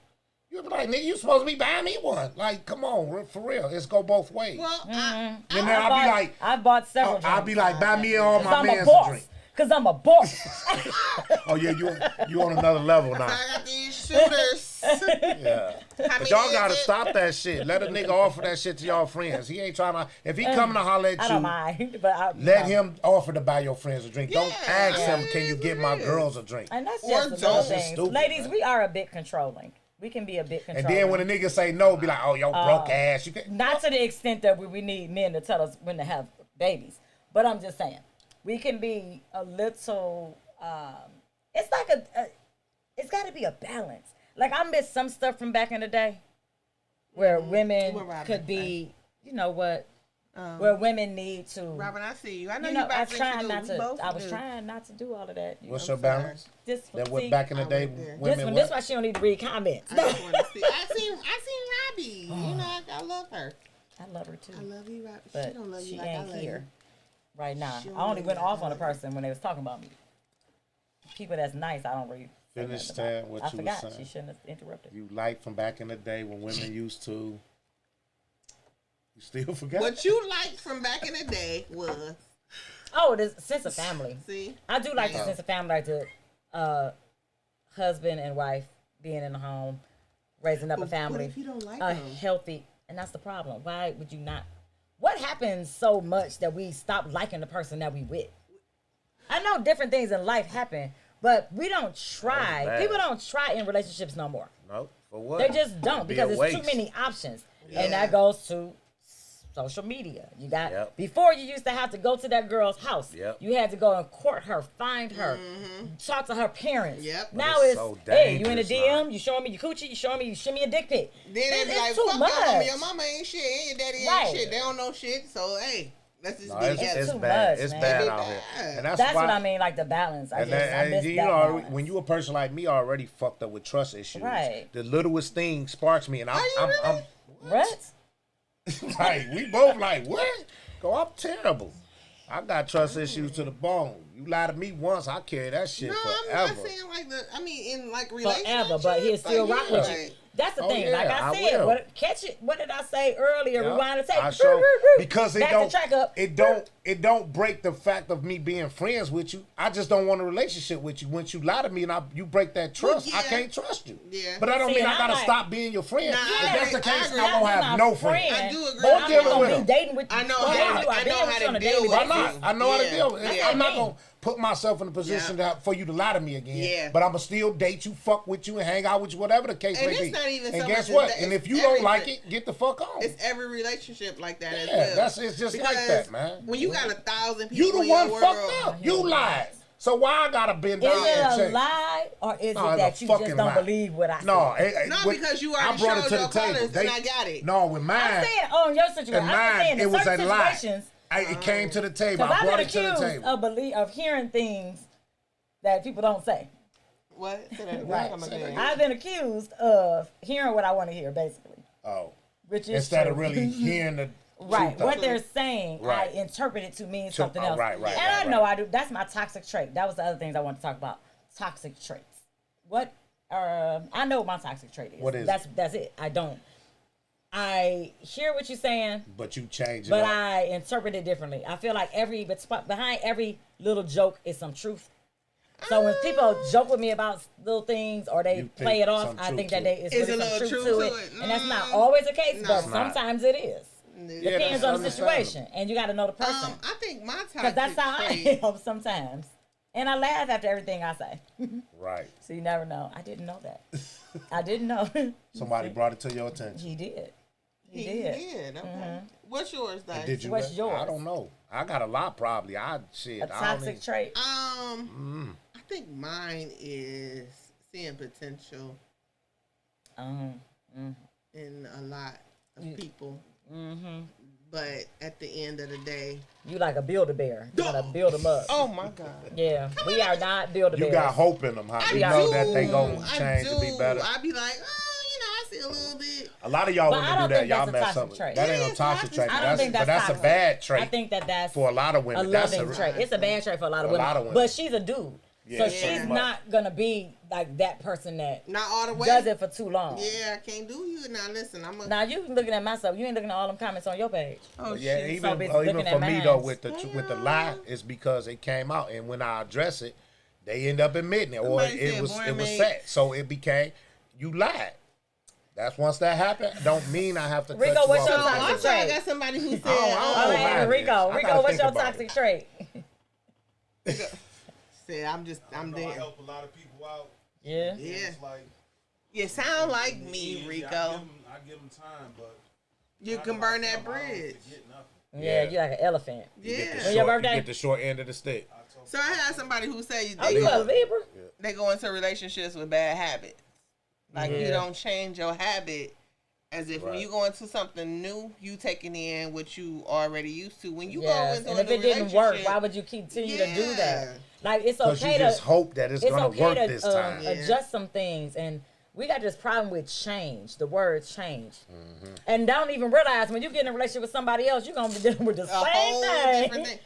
You'd be like, nigga, you supposed to be buying me one. Like, come on, for real. Let's go both ways. Well, And then I'll be like, I bought several drinks. I'll be like, buy me and all my I'm a mans a boss. drink. Because I'm a boss. Oh, yeah, you on another level now. I got these shooters. Yeah. How But many y'all is gotta it? stop that shit. Let a nigga offer that shit to y'all friends. He ain't trying to. If he coming to holler at I you, don't mind. But let him offer to buy your friends a drink. Don't Yeah, ask yeah. him, can you get my girls a drink? And that's Or just the little don't. things. Stupid, Ladies, man. we are a bit controlling. We can be a bit And controlling. then when a nigga say no, be like, oh, yo, broke ass. You can. Not to the extent that we need men to tell us when to have babies. But I'm just saying, we can be a little, it's like it's got to be a balance. Like, I miss some stuff from back in the day where women What Robin could be, you know what, Um, where women need to. Robin, I see you. I know You you know, I about to tried do. not We to. both I was do. trying not to do all of that. You What's know, your balance? This That see, was back in the I day, went there. this women one. what? This why she don't need to read comments. I just want to see. I seen Robbie. You know, I love her. I love her too. I love you, Robbie. But She don't love you she like I ain't love here you. right now. She don't I only love went you like off I on a love you. person when they was talking about me. People that's nice, I don't really say Finish nothing about. saying what I you forgot. was saying. She shouldn't have interrupted. You like from back in the day when women used to. You still forgot? What you liked from back in the day was, Oh, the sense of family. see, I do like the Yeah. sense of family, like the husband and wife being in the home, raising up a But family, what if you don't like a them? healthy, and that's the problem. Why would you not? What happens so much that we stop liking the person that we with? I know different things in life happen, but we don't try. bad. People don't try in relationships no more. No, for what? They just don't Be because a there's too waste. many options, Yeah. and that goes to social media. You got Yep. before you used to have to go to that girl's house. Yep. You had to go and court her, find her, talk to her parents. Yep. Now But it's it's so hey, you in a dangerous DM, now. you showing me your coochie, you showing me, you show me a dick pic. then they be It's like, too fuck much. your mama. Your mama ain't shit, and your daddy ain't Right. shit. They don't know shit, so hey, let's just No, get it's, together. it's too bad. much, It's man. bad It be out here. bad. And That's why, what I mean, like the balance. I And, just I miss you that know, balance. when you a person like me already fucked up with trust issues, Right. the littlest thing sparks me, and Are you really? what? like, we both like, what? Go, I'm terrible. I got trust issues to the bone. You lie to me once, I carry that shit No, forever. I'm not saying like the. I mean, in like relationships. Forever, but he'll still like, rock with yeah. you. That's the Oh, thing. yeah, like I I said, will. catch it. What did I say earlier? Yeah. Rewind and take. I show because it Back don't the track up. it don't break the fact of me being friends with you. I just don't want a relationship with you. Once you lie to me and you break that trust, I yeah. can't trust you. Yeah. But that don't See, mean and I I'm gotta like- stop being your friend. Nah, If that's the I case, agree. I'm gonna have no friends. I do agree. Don't I'm deal not with be them. dating with I know Why how not? to- I've I been know with how you on to a deal daily with Why it. basis. not? I know how to Yeah. deal with it. Yeah. I'm not gonna put myself in a position for you to lie to me again. Yeah. But I'm gonna still date you, fuck with you, and hang out with you, whatever the case And may it's be. not even And so guess much what? as that, And it's if you don't like everything. it, get the fuck on. It's every relationship like that as Yeah, well. it's just like that, man. When you got 1,000 people You the in your one world, fucked up. You lied. So why I gotta bend Is down and it a check? lie or is No, it it's that a you fucking just don't lie. believe what I No, said? No, because you already I brought it showed to your the table. colors and I got it. No, with mine, I'm saying on your situation. and I'm just saying mine, in it was a certain lie. situations. It came to the table. Because I I've brought been it to the accused table. of hearing things that people don't say. What? Say that again. Right. I'm gonna say it. I've been accused of hearing what I want to hear, basically. Oh, Which is instead true. of really hearing the Right. truth of What it. they're saying, Right. I interpret it to mean something else. right, And right, I know right. I do. That's my toxic trait. That was the other things I wanted to talk about. toxic traits. What I know what my toxic trait is. What is that's it. I hear what you're saying, but you change it. but up. I interpret it differently. I feel like behind every little joke is some truth. So when people joke with me about little things or they play it off, I think that is really some truth to it. And that's not always the case, but sometimes it is. Yeah, Depends on the situation, and you got to know the person. I think my toxic Because that's how trait, I am sometimes. And I laugh after everything I say. Right. So you never know. I didn't know that. I didn't know. Somebody brought it to your attention. He did. He did. Okay. What's yours, Dice? Did you? What's yours? I don't know. I got a lot probably. A toxic trait. I think mine is seeing potential in a lot of people. But at the end of the day, You like a Build-A-Bear. You gotta build them up. oh my God. Yeah, we are not Build-A-Bears. You got hope in them, huh? You know that they gonna change to be better. I be like, I see a little bit. A lot of y'all But I women don't do that. think Y'all that's a mess toxic up. trait. That ain't It no is toxic toxic. trait. I don't think But that's that's a toxic. bad trait I think that's for a lot of a women. That's loving trait. It's a bad trait for a lot of For a women. lot of women. But she's a dude. Yeah, so pretty she's much. not gonna be like that person that Not all the way. does it for too long. Yeah, I can't do you. Now listen, I'm a. Now you looking at myself. You ain't looking at all them comments on your page. Oh Yeah, shit. So even bitch even looking for at me though, mines. with the lie, it's because it came out, and when I address it, they end up admitting it, or Somebody it said, was "Boy, it was mate." set. So it became you lied. That's once that happened. Don't mean I have to cut Rico, you what's off. your So toxic also I trait? got somebody who said, I don't All know. right, mine Rico. is. I Rico, gotta what's think your about toxic it. trait? said I'm I there. help a lot of people out. Yeah. Yeah. It's like You sound like in the me, end, Rico. I give them time, but You not can if burn I that tell 'em I don't bridge. forget nothing. Yeah, Yeah. you like an elephant. You get the Yeah. When short, your you birthday? get the short end of the stick. So I had somebody who say Oh, you a Libra? they go into relationships with bad habits. Like you Yeah. don't change your habit as if when Right. you go into something new, you taking in what you already used to. When you go Yes. into And a if new it didn't work, relationship, why would you continue to do Yeah. that? Like it's Because okay you to just hope that it's gonna okay work to this time. Yeah. adjust some things, and we got this problem with change. The word change, Mm-hmm. and don't even realize when you get in a relationship with somebody else, you're gonna be dealing with the a same whole different thing. thing.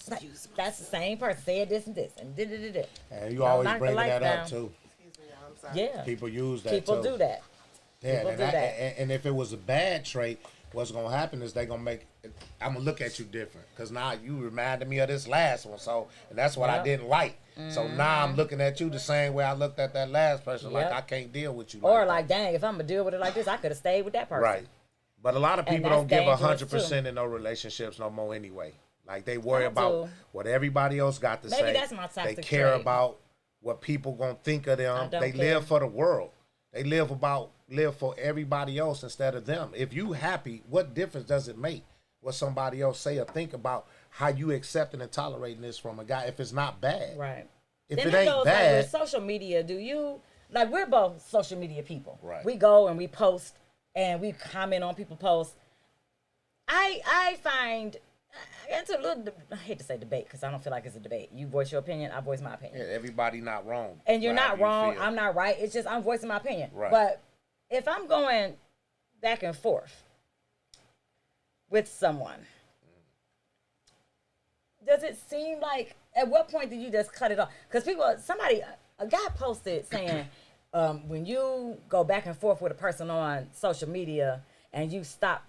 Like, that's the same person. Said this and this and did. And you Don't always knock the bringing lights that up down. too. Excuse me, I'm sorry. Yeah, People use that people too. do that. Yeah, People and, do that. and if it was a bad trait, what's gonna happen is they gonna make. I'm gonna look at you different because now you reminded me of this last one. So and that's what I Yep. didn't like. So now I'm looking at you the same way I looked at that last person. Like Yep. I can't deal with you. Or that. like, dang, if I'm gonna deal with it like this, I could have stayed with that person. Right. But a lot of And people that's don't give dangerous, 100% in no relationships no more anyway. Like they worry I about do. what everybody else got to Maybe say. that's my They toxic care trait. about what people gonna think of I them. don't They care. live for the world. They live for everybody else instead of them. If you happy, what difference does it make what somebody else say or think about how you accepting and tolerating this from a guy if it's not bad? Right. If Then it that ain't goes bad, like with social media. Do you like we're both social media people? Right. We go and we post and we comment on people posts. I find I got into a little. I hate to say debate because I don't feel like it's a debate. You voice your opinion, I voice my opinion. yeah, everybody not wrong. And you're However not you wrong. feel. I'm not right. It's just I'm voicing my opinion. Right. But if I'm going back and forth with someone, does it seem like at what point do you just cut it off? Because a guy posted saying, when you go back and forth with a person on social media and you stop.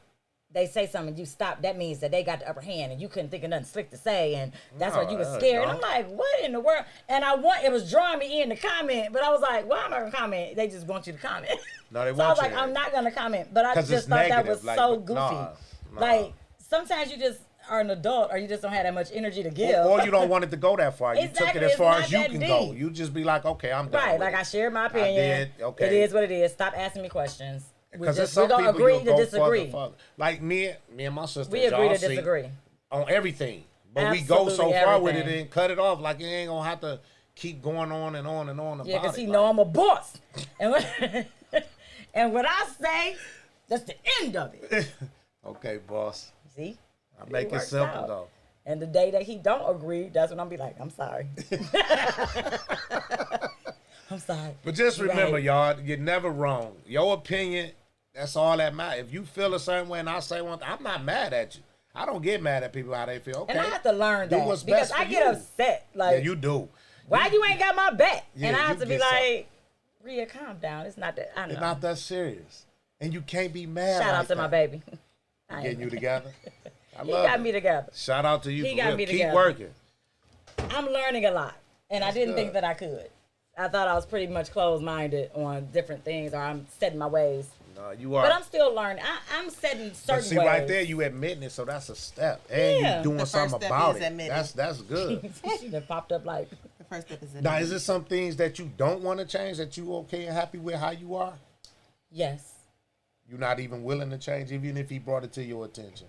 They say something and you stop, that means that they got the upper hand and you couldn't think of nothing slick to say and that's why you was scared. And I'm like, what in the world? And it was drawing me in to comment, but I was like, why am I gonna comment? They just want you to comment. No, they So I want was you like, to. I'm not gonna comment. But I 'Cause just it's thought that negative, was like, so but goofy. nah. Like sometimes you just are an adult or you just don't have that much energy to give. Or you don't want it to go that far. You took Exactly, it as it's far not as you that can deep. go. You just be like, okay, I'm done. Right, with like it. I shared my opinion. did, okay. It is what it is. Stop asking me questions. Because there's We're some gonna people agree you'll to go disagree. further. Like me and my sister. We agree y'all to see disagree. on everything. But we go so Absolutely far with it everything. and cut it off. Like it ain't gonna have to keep going on and on and on about Yeah, because it. he like, know I'm a boss. And and what I say, that's the end of it. okay, boss. See? I make it works simple out. though. And the day that he don't agree, that's when I'm be like, I'm sorry. I'm sorry. But just remember, Right. y'all, you're never wrong. Your opinion, that's all that matters. If you feel a certain way and I say one thing, I'm not mad at you. I don't get mad at people how they feel. Okay. And I have to learn Do that what's because best for I get you. upset. Like Yeah, you do. Why you ain't got my back? Yeah, And I have you to be get like, Rhea, calm down. It's not that. I know. It's not that serious. And you can't be mad. Shout out like to that. my baby. Getting you together. I He love got it. me together. Shout out to you. He for got real. me Keep together. working. I'm learning a lot, and I didn't think good. that I could. I thought I was pretty much closed-minded on different things, or I'm setting my ways. No, you are. But I'm still learning. I'm setting certain But see, ways. right there, you admitting it, so that's a step. And Yeah. you doing The first something step about is it. admitting. That's good. She done popped up like, The first step is Now, is there some things that you don't want to change that you okay and happy with how you are? yes. You're not even willing to change, even if he brought it to your attention.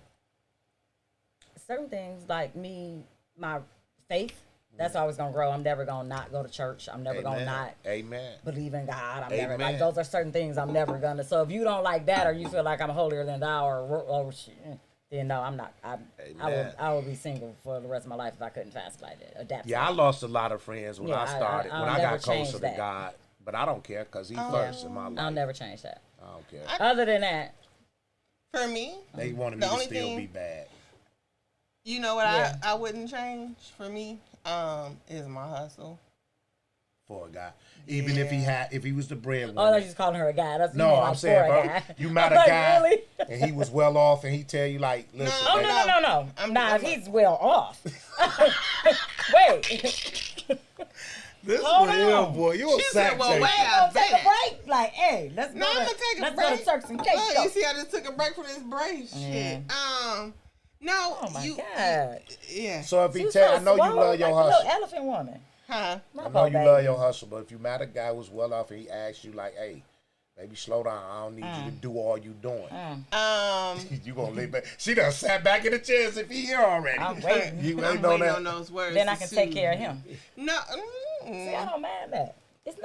Certain things like me, my faith, that's always gonna grow. I'm never gonna not go to church. I'm never gonna not Amen. believe in God. I'm never Amen. like those are certain things I'm never gonna. So if you don't like that, or you feel like I'm holier than thou, or then no, I'm not. Amen. I will be single for the rest of my life if I couldn't fast like that. Adapt. to Yeah, I that. lost a lot of friends when Yeah, I started, I'll when I never got closer change to that. God. But I don't care because He's first in my life. I'll never change that. I don't care. Other than that, For me, They wanted The me to only still thing- be bad. you know what Yeah. I wouldn't change for me is my hustle. For a guy, even if he was the breadwinner. oh, they're just calling her a guy. That's No, I'm saying, for a bro, guy. you met a Like, guy really? and he was well off, and he tell you like, listen, No, Oh baby, no! I'm If he's well off. Wait. this Hold real on. boy, you a She said, sack well, chaser. wait. Gonna take a bet. break? Like, hey, let's No, go. I'm gonna take a Let's break. go to Turks and Caicos. Look, you see, I just took a break from this brace shit. No, Oh my you, God. yeah. So if She he was tell, I so know you swole, love your like a hustle. little elephant woman. Huh? My I know poor you baby. love your hustle, but if you met a guy who's well off and he asks you like, hey, baby, slow down. I don't need you to do all you doing. You gonna leave back. She done sat back in the chair as if he here already. I'm waiting. You I'm ain't know waiting that. on those words. Then I to can take soothe care of me. him. No. See, I don't mind that. It's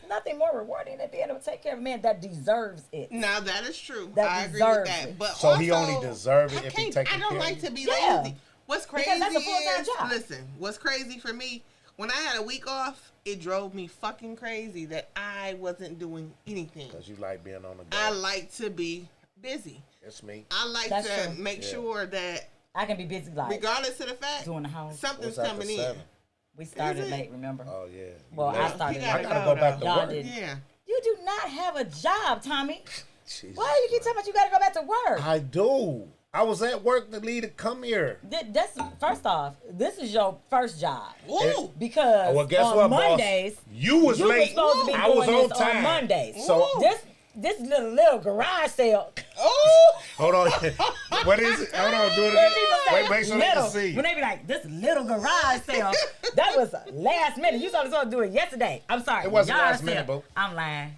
nothing more rewarding than being able to take care of a man that deserves it. Now that is true. That I agree with deserves that. it. But So also, he only deserve it I if he can't- taking I don't care of like you? to be Yeah. lazy. What's crazy Because that's a full-time is, job. listen, what's crazy for me, when I had a week off, it drove me fucking crazy that I wasn't doing anything. Cause you like being on the go. I like to be busy. It's me. I like That's to true. make Yeah. sure that I can be busy like regardless of the fact, doing the house. something's What's after coming 7? in. We started Is it? late, remember? Oh yeah. You Well, late. I started You I late. gotta gotta go back to Y'all work. did. Yeah. You do not have a job, Tommy. Jesus. Why do you keep talking about you gotta go back to work? I do. I was at work to leave to come here. That's first off, this is your first job. Ooh. Because Well, guess on what, Mondays, boss? You was you late. supposed to be I was doing on this time. on Mondays. So This little garage sale. Oh. hold on. What is it? Hold on. Do it When again. people say Wait, make sure they little, can see. when they be like, this little garage sale, that was last minute. You supposed to do it yesterday. I'm sorry. It wasn't yard last minute, sale. boo. I'm lying.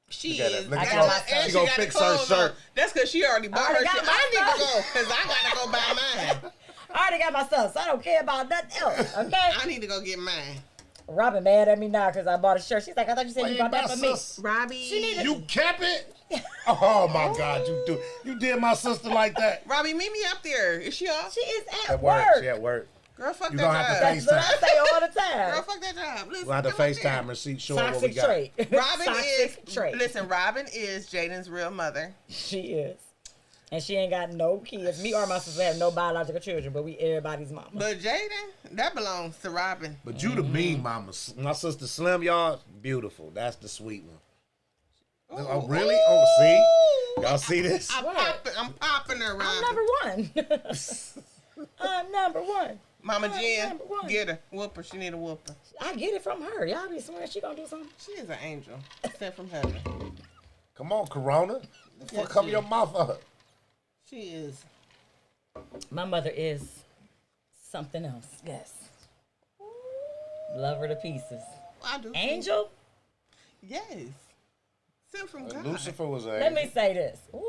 She Look at is. that. Look at That's that. what- and She gonna got the fix her clothes shirt. on. That's because she already bought already her got shit. my I need to stuff. go because I gotta go buy mine. I already got my stuff, so I don't care about nothing else. Okay? I need to go get mine. Robin mad at me now because I bought a shirt. She's like, I thought you said Why you you bought that buy for me. sis? Robbie. You kept it? Oh my God, you did my sister like that. Robbie, meet me up there. Is she off? She is at At work. work. She at work. Girl, fuck You that gonna have job. to That's what I say all the Girl, time. fuck that job. Listen, We'll have to come up there. FaceTime and see show her what we Toxic got. trait. Robin Toxic is trait. listen. Robin is Jaden's real mother. She is. And she ain't got no kids. Me or my sister have no biological children, but we everybody's mama. But Jaden, that belongs to Robin. But you the mean mama. My sister Slim, y'all, beautiful. That's the sweet one. Oh, really? Oh, see? Y'all see this? I'm popping her, Robin. I'm number one. I'm number one. Mama I'm Jen, number one. get her. Whoop her. She need a whooper. I get it from her. Y'all be swearing she gonna do something. She is an angel sent from heaven. Come on, Corona. Cover your mouth up. She is. My mother is something else. Yes. Love her to pieces. I do. Angel? Yes. Sent from God. Lucifer was a. Let me say this. Ooh,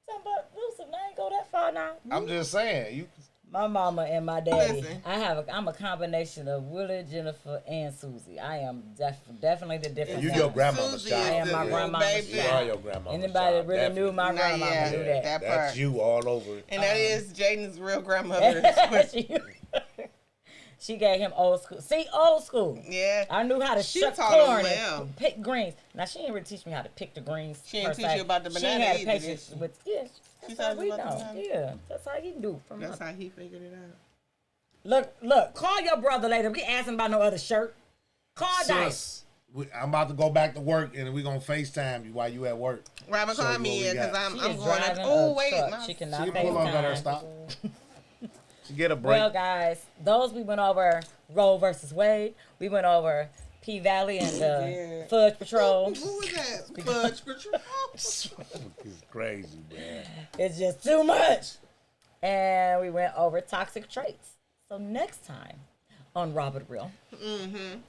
talking about Lucifer, I ain't go that far now. I'm just saying. You. My mama and my daddy. Listen. I'm a combination of Willie, Jennifer, and Susie. I am definitely the different. You side. your grandmama's Susie child. I am is my the grandmama's baby. You are your grandmama's Anybody child, that really definitely. knew my Nah, grandmama yeah, knew that. that That's part. you all over. And that is Jaden's real grandmother. She gave him old school. See, old school. Yeah. I knew how to She shuck taught him corn well. and pick greens. Now she didn't really teach me how to pick the greens. She didn't per teach se. you about the She banana had either, patience did she? with yeah. She That's how taught you we about the know. banana? Yeah, that's how you do. From That's mother. how he figured it out. Look, call your brother later. We asking about no other shirt. Call Dice. Sis, I'm about to go back to work, and we're going to FaceTime you while you at work. Robin, So call what me we in because got. I'm She is going up. driving Oh, a wait. truck. She cannot She pull up, let her FaceTime. stop. She get a break. Well, guys, those we went over Roe versus Wade. We went over P Valley and the Yeah. Fudge Patrol. What was that? Fudge Patrol. It's crazy, man. It's just too much. And we went over toxic traits. So next time on Robert Real.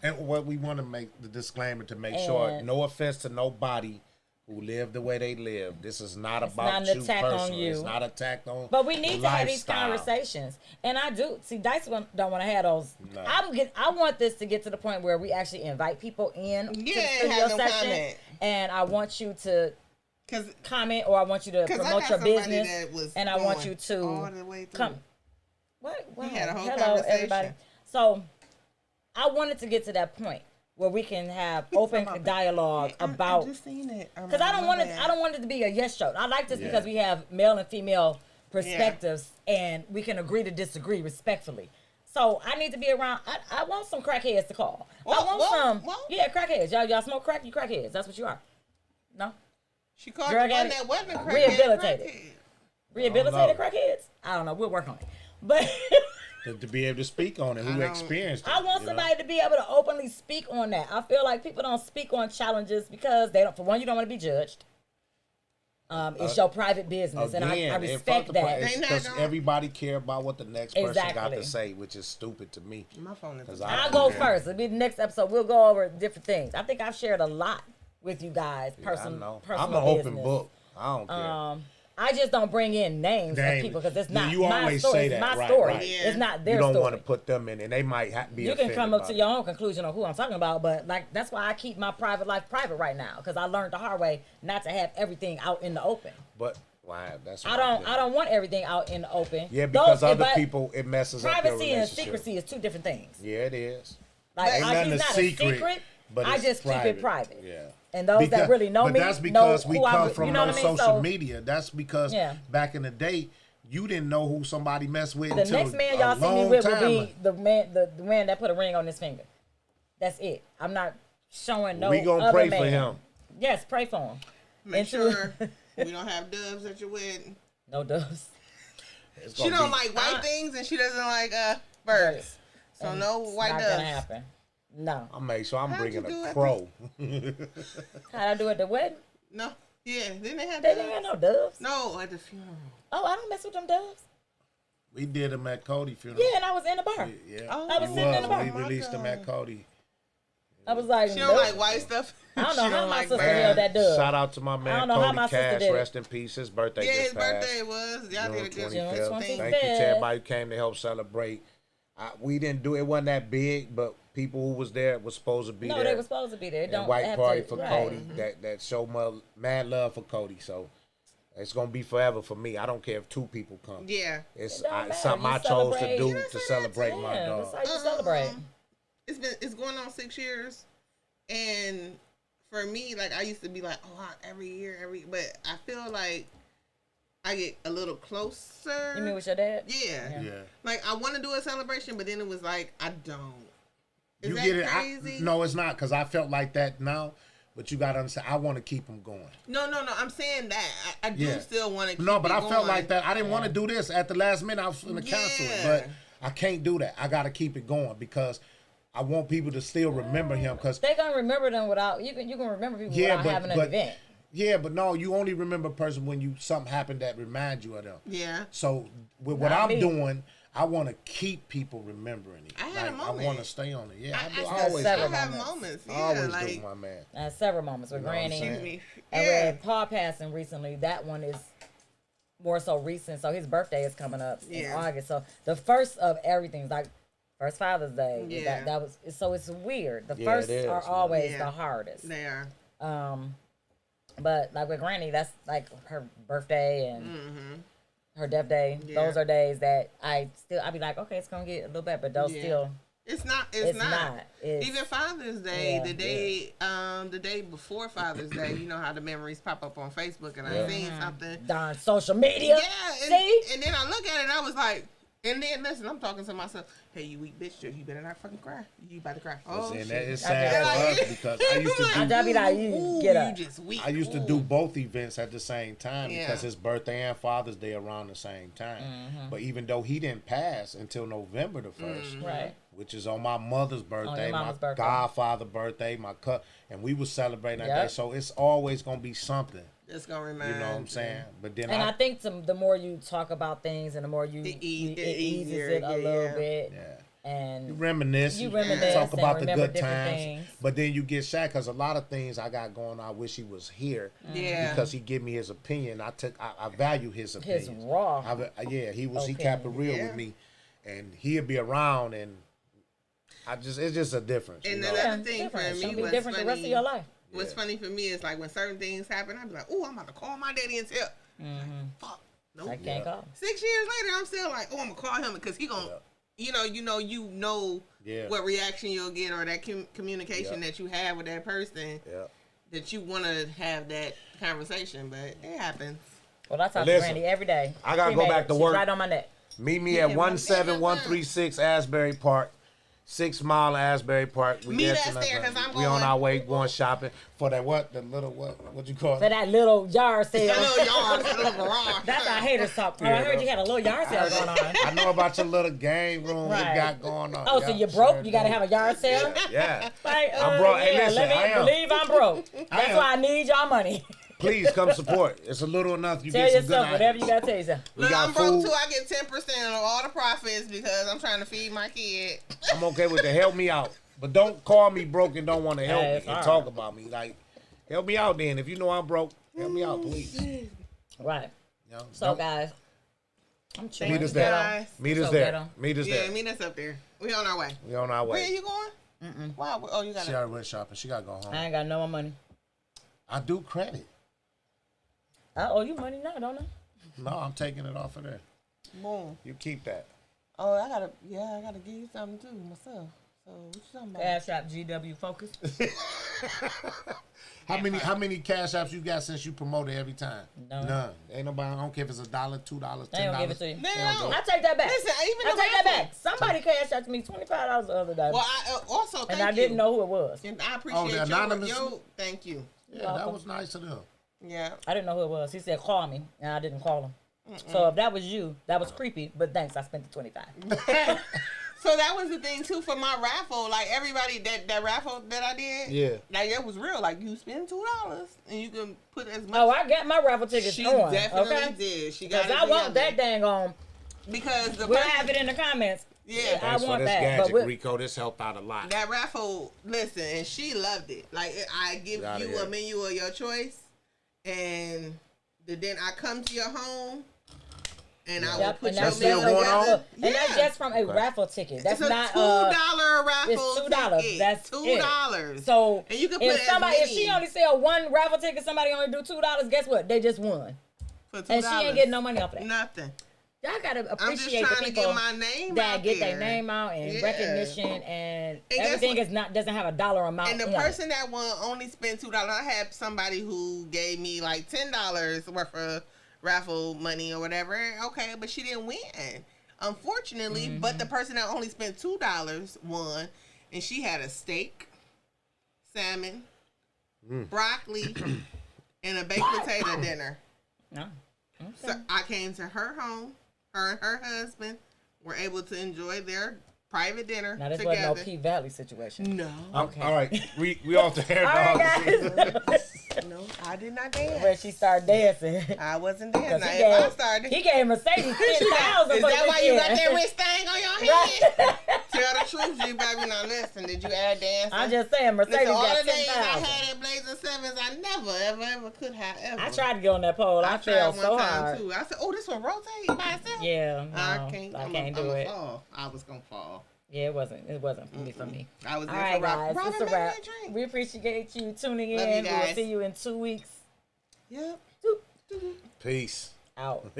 And what we want to make the disclaimer to make sure, And- no offense to nobody who live the way they live. This is not about not an you attack on personally. you. It's not attacked on. But we need to have these lifestyle. conversations. And I do. See, Dice don't want to have those. No. I want this to get to the point where we actually invite people in to the Yeah, studio have them session. comment. And I want you to Because comment, or I want you to I promote got your somebody business. that was And I want going you to all the way through. come. What? Wow. had a whole Hello, conversation. everybody. So I wanted to get to that point where we can have open dialogue about. I just seen it. Because I don't want it. I don't want it to be a yes show. I like this because we have male and female perspectives, and we can agree to disagree respectfully. So I need to be around. I want some crackheads to call. I want some. Yeah, crackheads. Y'all smoke crack. You crackheads. That's what you are. No. She called Drug the one addict. that wasn't a crackhead. Rehabilitated. crackhead. Rehabilitated know. crackheads. I don't know. We'll work on it. But To be able to speak on it, who experienced it. I want somebody to be able to openly speak on that. I feel like people don't speak on challenges because they don't. For one, you don't want to be judged. It's your private business, and I respect that. They not Because gonna- everybody care about what the next person got Exactly. to say, which is stupid to me. My phone is. 'Cause I'll go first. It'll be the next episode. We'll go over different things. I think I've shared a lot with you guys. I Personal, know. personal I'm an open business. book. I don't care. I just don't bring in names of Name. people because it's not You my always story. say It's that. my Right, story. right. Yeah. It's not their You don't story. want to put them in, and they might be You can offended come up by to it. your own conclusion on who I'm talking about, but like that's why I keep my private life private right now because I learned the hard way not to have everything out in the open. But why? That's I don't want everything out in the open. Yeah, because other but people, it messes up their privacy and relationship. secrecy is two different things. Yeah, it is. Like Ain't he's nothing not a a secret, secret, but I it's just keep it private. private. Yeah. And those that really know but me that's because know we who come I'm, from you know no what I mean? social So, media. That's because Yeah. back in the day, you didn't know who somebody messed with The until next man a y'all see me long with will time. be the man that put a ring on his finger. That's it. I'm not showing no. We gonna other pray man. for him. Yes, pray for him. Make Into- sure we don't have doves at your wedding. No doves. It's She gonna don't be- like white things and she doesn't like birds. So And no it's white not doves. gonna happen. No. I'll make sure I'm How'd bringing you do a it? crow. How'd I do at the wedding? No. Yeah. Didn't they have They doves? didn't have no doves. No, at the funeral. Oh, I don't mess with them doves. We did them at Cody funeral. Yeah, and I was in the bar. Yeah. Oh, I was sitting in the bar. We released them at Cody. I was like, She don't nope. like white stuff. I don't know She how don't my like sister birds. held that dove. Shout out to my I man don't know how Cody my sister Cash. did it. Rest in peace. His birthday Yeah, just his passed. birthday was. Y'all did a good June 25th. 25th. Thank you to everybody who came to help celebrate. We didn't do it. Wasn't that big, but people who was there was supposed to be No, there. they were supposed to be there. And Don't white have party to, for right. Cody. That showed mad love for Cody. So it's gonna be forever for me. I don't care if 2 people come. Yeah. It's It don't matter. something You I chose to celebrate. do You done to said that celebrate too. my Yeah, dog. that's how you celebrate. It's going on 6 years, and for me, like I used to be like, every year, but I feel like I get a little closer. You mean with your dad? Yeah. Yeah. Like I want to do a celebration, but then it was like I don't. Is You that get it? crazy? No, it's not, because I felt like that now. But you gotta understand, I want to keep them going. No. I'm saying that I do Yeah. still want to. keep No, but it I felt going. like that. I didn't want to do this at the last minute. I was going to cancel it, Yeah. but I can't do that. I got to keep it going because I want people to still remember him. Because They gonna remember them without you can remember people without having an event. yeah, but no, you only remember a person when something happened that reminds you of them. Yeah. So with what Not I'm me. doing, I want to keep people remembering it. I had a moment. I want to stay on it. Yeah, I do. I I always several do. have moments. moments. I Yeah, always like do, my man. I had several moments with You know what I'm Granny. saying? excuse me. And Yeah. with Paul passing recently, that one is more so recent. So his birthday is coming up in Yeah. August. So the first of everything's like first Father's Day. Yeah. That was so it's weird. The Yeah, first it is, are man. always Yeah. the hardest. They are. But like with Granny, that's like her birthday and her death day. Yeah. Those are days that I'd be like, okay, it's gonna get a little better, but those Yeah. still It's not. it's not. It's, Even Father's Day, Yeah. the day before Father's Day, you know how the memories pop up on Facebook, and I Yeah. seen something. darn social media. Yeah, See? and then I look at it, and I was like, And then listen, I'm talking to myself. Hey, you weak bitch, you better not fucking cry. You about to cry. Oh And shit. that is sad for us because I used to do. I'll be like, you get up. You just weak. I used to do both events at the same time Yeah. because his birthday and Father's Day around the same time. Mm-hmm. But even though he didn't pass until November the 1st, Right. which is on my mother's birthday, my mama's birthday. godfather birthday, my and we was celebrating that Yep. day. So it's always gonna be something. It's gonna remind. You know what I'm saying? But then And I think the more you talk about things and the more you it eases easier, it a little yeah. bit. yeah. And You reminisce, You reminisce talk and about the remember good different times, things. but then you get shot because a lot of things I got going on, I wish he was here Yeah. because he give me his opinion. I value his opinion. his raw. He kept it real Yeah. with me, and he'll be around, and it's just a difference. And you then know? another thing for It's me gonna be was different funny. the rest of your life. What's funny for me is like when certain things happen, I'd be like, "Oh, I'm about to call my daddy and tell." Fuck, nope. I can't call. 6 years later, I'm still like, "Oh, I'm gonna call him because he gonna." You know Yeah. what reaction you'll get or that communication that you have with that person Yeah. that you want to have that conversation, but it happens. Well, I talk to Listen, Randy every day. I gotta go Cremated. back to She's work. right on my neck. Meet me Yeah, at my 17136 Asbury Park, 6 Mile Asbury Park. We Meet at us tonight, there, 'cause I'm we on going. our way going shopping for that the little what you call For it? that little yard sale. That little yard, that little garage. That's our haters talk. Oh, I heard you had a little yard sale going on. I know about your little game room Right. you got going on. Oh, so Yeah, you broke? sure You got to do. have a yard sale? Yeah. Like, I'm broke. Hey, yeah, listen, let me I am. believe I'm broke. That's am. why I need y'all money. Please come support. It's a little enough. You Tell get some good yourself whatever items. you got to tell yourself. We Look, got I'm broke food. too. I get 10% of all the profits because I'm trying to feed my kid. I'm okay with the help me out. But don't call me broke and don't want to help Yeah, me it's and hard. talk about me. Like, help me out then. If you know I'm broke, help me out, please. Right. You know, So, don't- guys, I'm chilling. meet us Thank you, there. guys. Meet us So there. ghetto. Meet us Yeah, there. meet us up there. We on our way. We on our Where are way. you going? Wow. Oh, you got She to. already went shopping. She got to go home. I ain't got no more money. I do credit. I owe you money now, don't I? No, I'm taking it off of there. Boom. You keep that. Oh, I gotta give you something too myself. So what you talking about? Cash App GW Focus. How many cash apps you got since you promoted every time? None. Ain't nobody. I don't care if it's $1, $2, $10. They don't give it to you. They don't. I take that back. Listen, even I the take that raffle. back. Somebody cashed out to me $25 the other day. Well, I also thank and I you. didn't know who it was. And I Oh, appreciate the anonymous? your thank you. Yeah, that was nice of them. Yeah. I didn't know who it was. He said, call me. And I didn't call him. So if that was you, that was creepy. But thanks, I spent the 25. So that was the thing too for my raffle. Like everybody that raffle that I did. Yeah. Like it was real. Like you spend $2 and you can put as much. Oh, I got my raffle tickets she on. definitely Okay? did. She got Because it I want together. that dang on. Because the We'll person- have it in the comments. Yeah. I Thanks for want this that. gadget, But Rico. This helped out a lot. that raffle, listen, and she loved it. Like I give Outta you here. a menu of your choice, and then I come to your home, and I will Yep, put and your that's still menu just a going on? raffle. together. And that's just from a raffle ticket. That's It's a not $2 raffle. it's $2. ticket. That's $2. So And you can put if as somebody, if many. she only sell one raffle ticket, somebody only do $2. Guess what? They just won, For $2. and she ain't getting no money off of that. Nothing. Y'all gotta I'm just appreciate the trying to people get my name that out get there. their name out and Yeah. recognition, and guess everything what? is not doesn't have a dollar amount. And the on it. person that won only spent $2. I had somebody who gave me like $10 worth of raffle money or whatever. Okay, but she didn't win, unfortunately. Mm-hmm. But the person that only spent $2 won, and she had a steak, salmon, broccoli, and a baked potato dinner. No. Okay. So I came to her home. Her and her husband were able to enjoy their private dinner Now this together. wasn't no P Valley situation. No, Okay. All right, we off the hair All dog. right, guys. no, I did not dance. Where she started dancing. I wasn't there. 'Cause Now, he if I gave, started, he gave Mercedes 10,000 is for that the why you got weekend. that wrist thing on your hand? Right. Tell the truth, you baby. Now listen, did you add dancing? I'm just saying, Mercedes Listen, all got the days I 10,000. had at Blazing Sevens, I never, ever could have ever. I tried to get on that pole. I fell tried so one time hard. too. I said, "Oh, this one rotate by itself." Yeah, no, I can't. I I'm can't a, do I'm a it. fall. I was gonna fall. Yeah, it wasn't for me. I was All there right, for Robin. guys, Robin it's a made me wrap. a drink. We appreciate you tuning Love you in. We will guys. see you in 2 weeks. Yep. Doop. Peace. Out.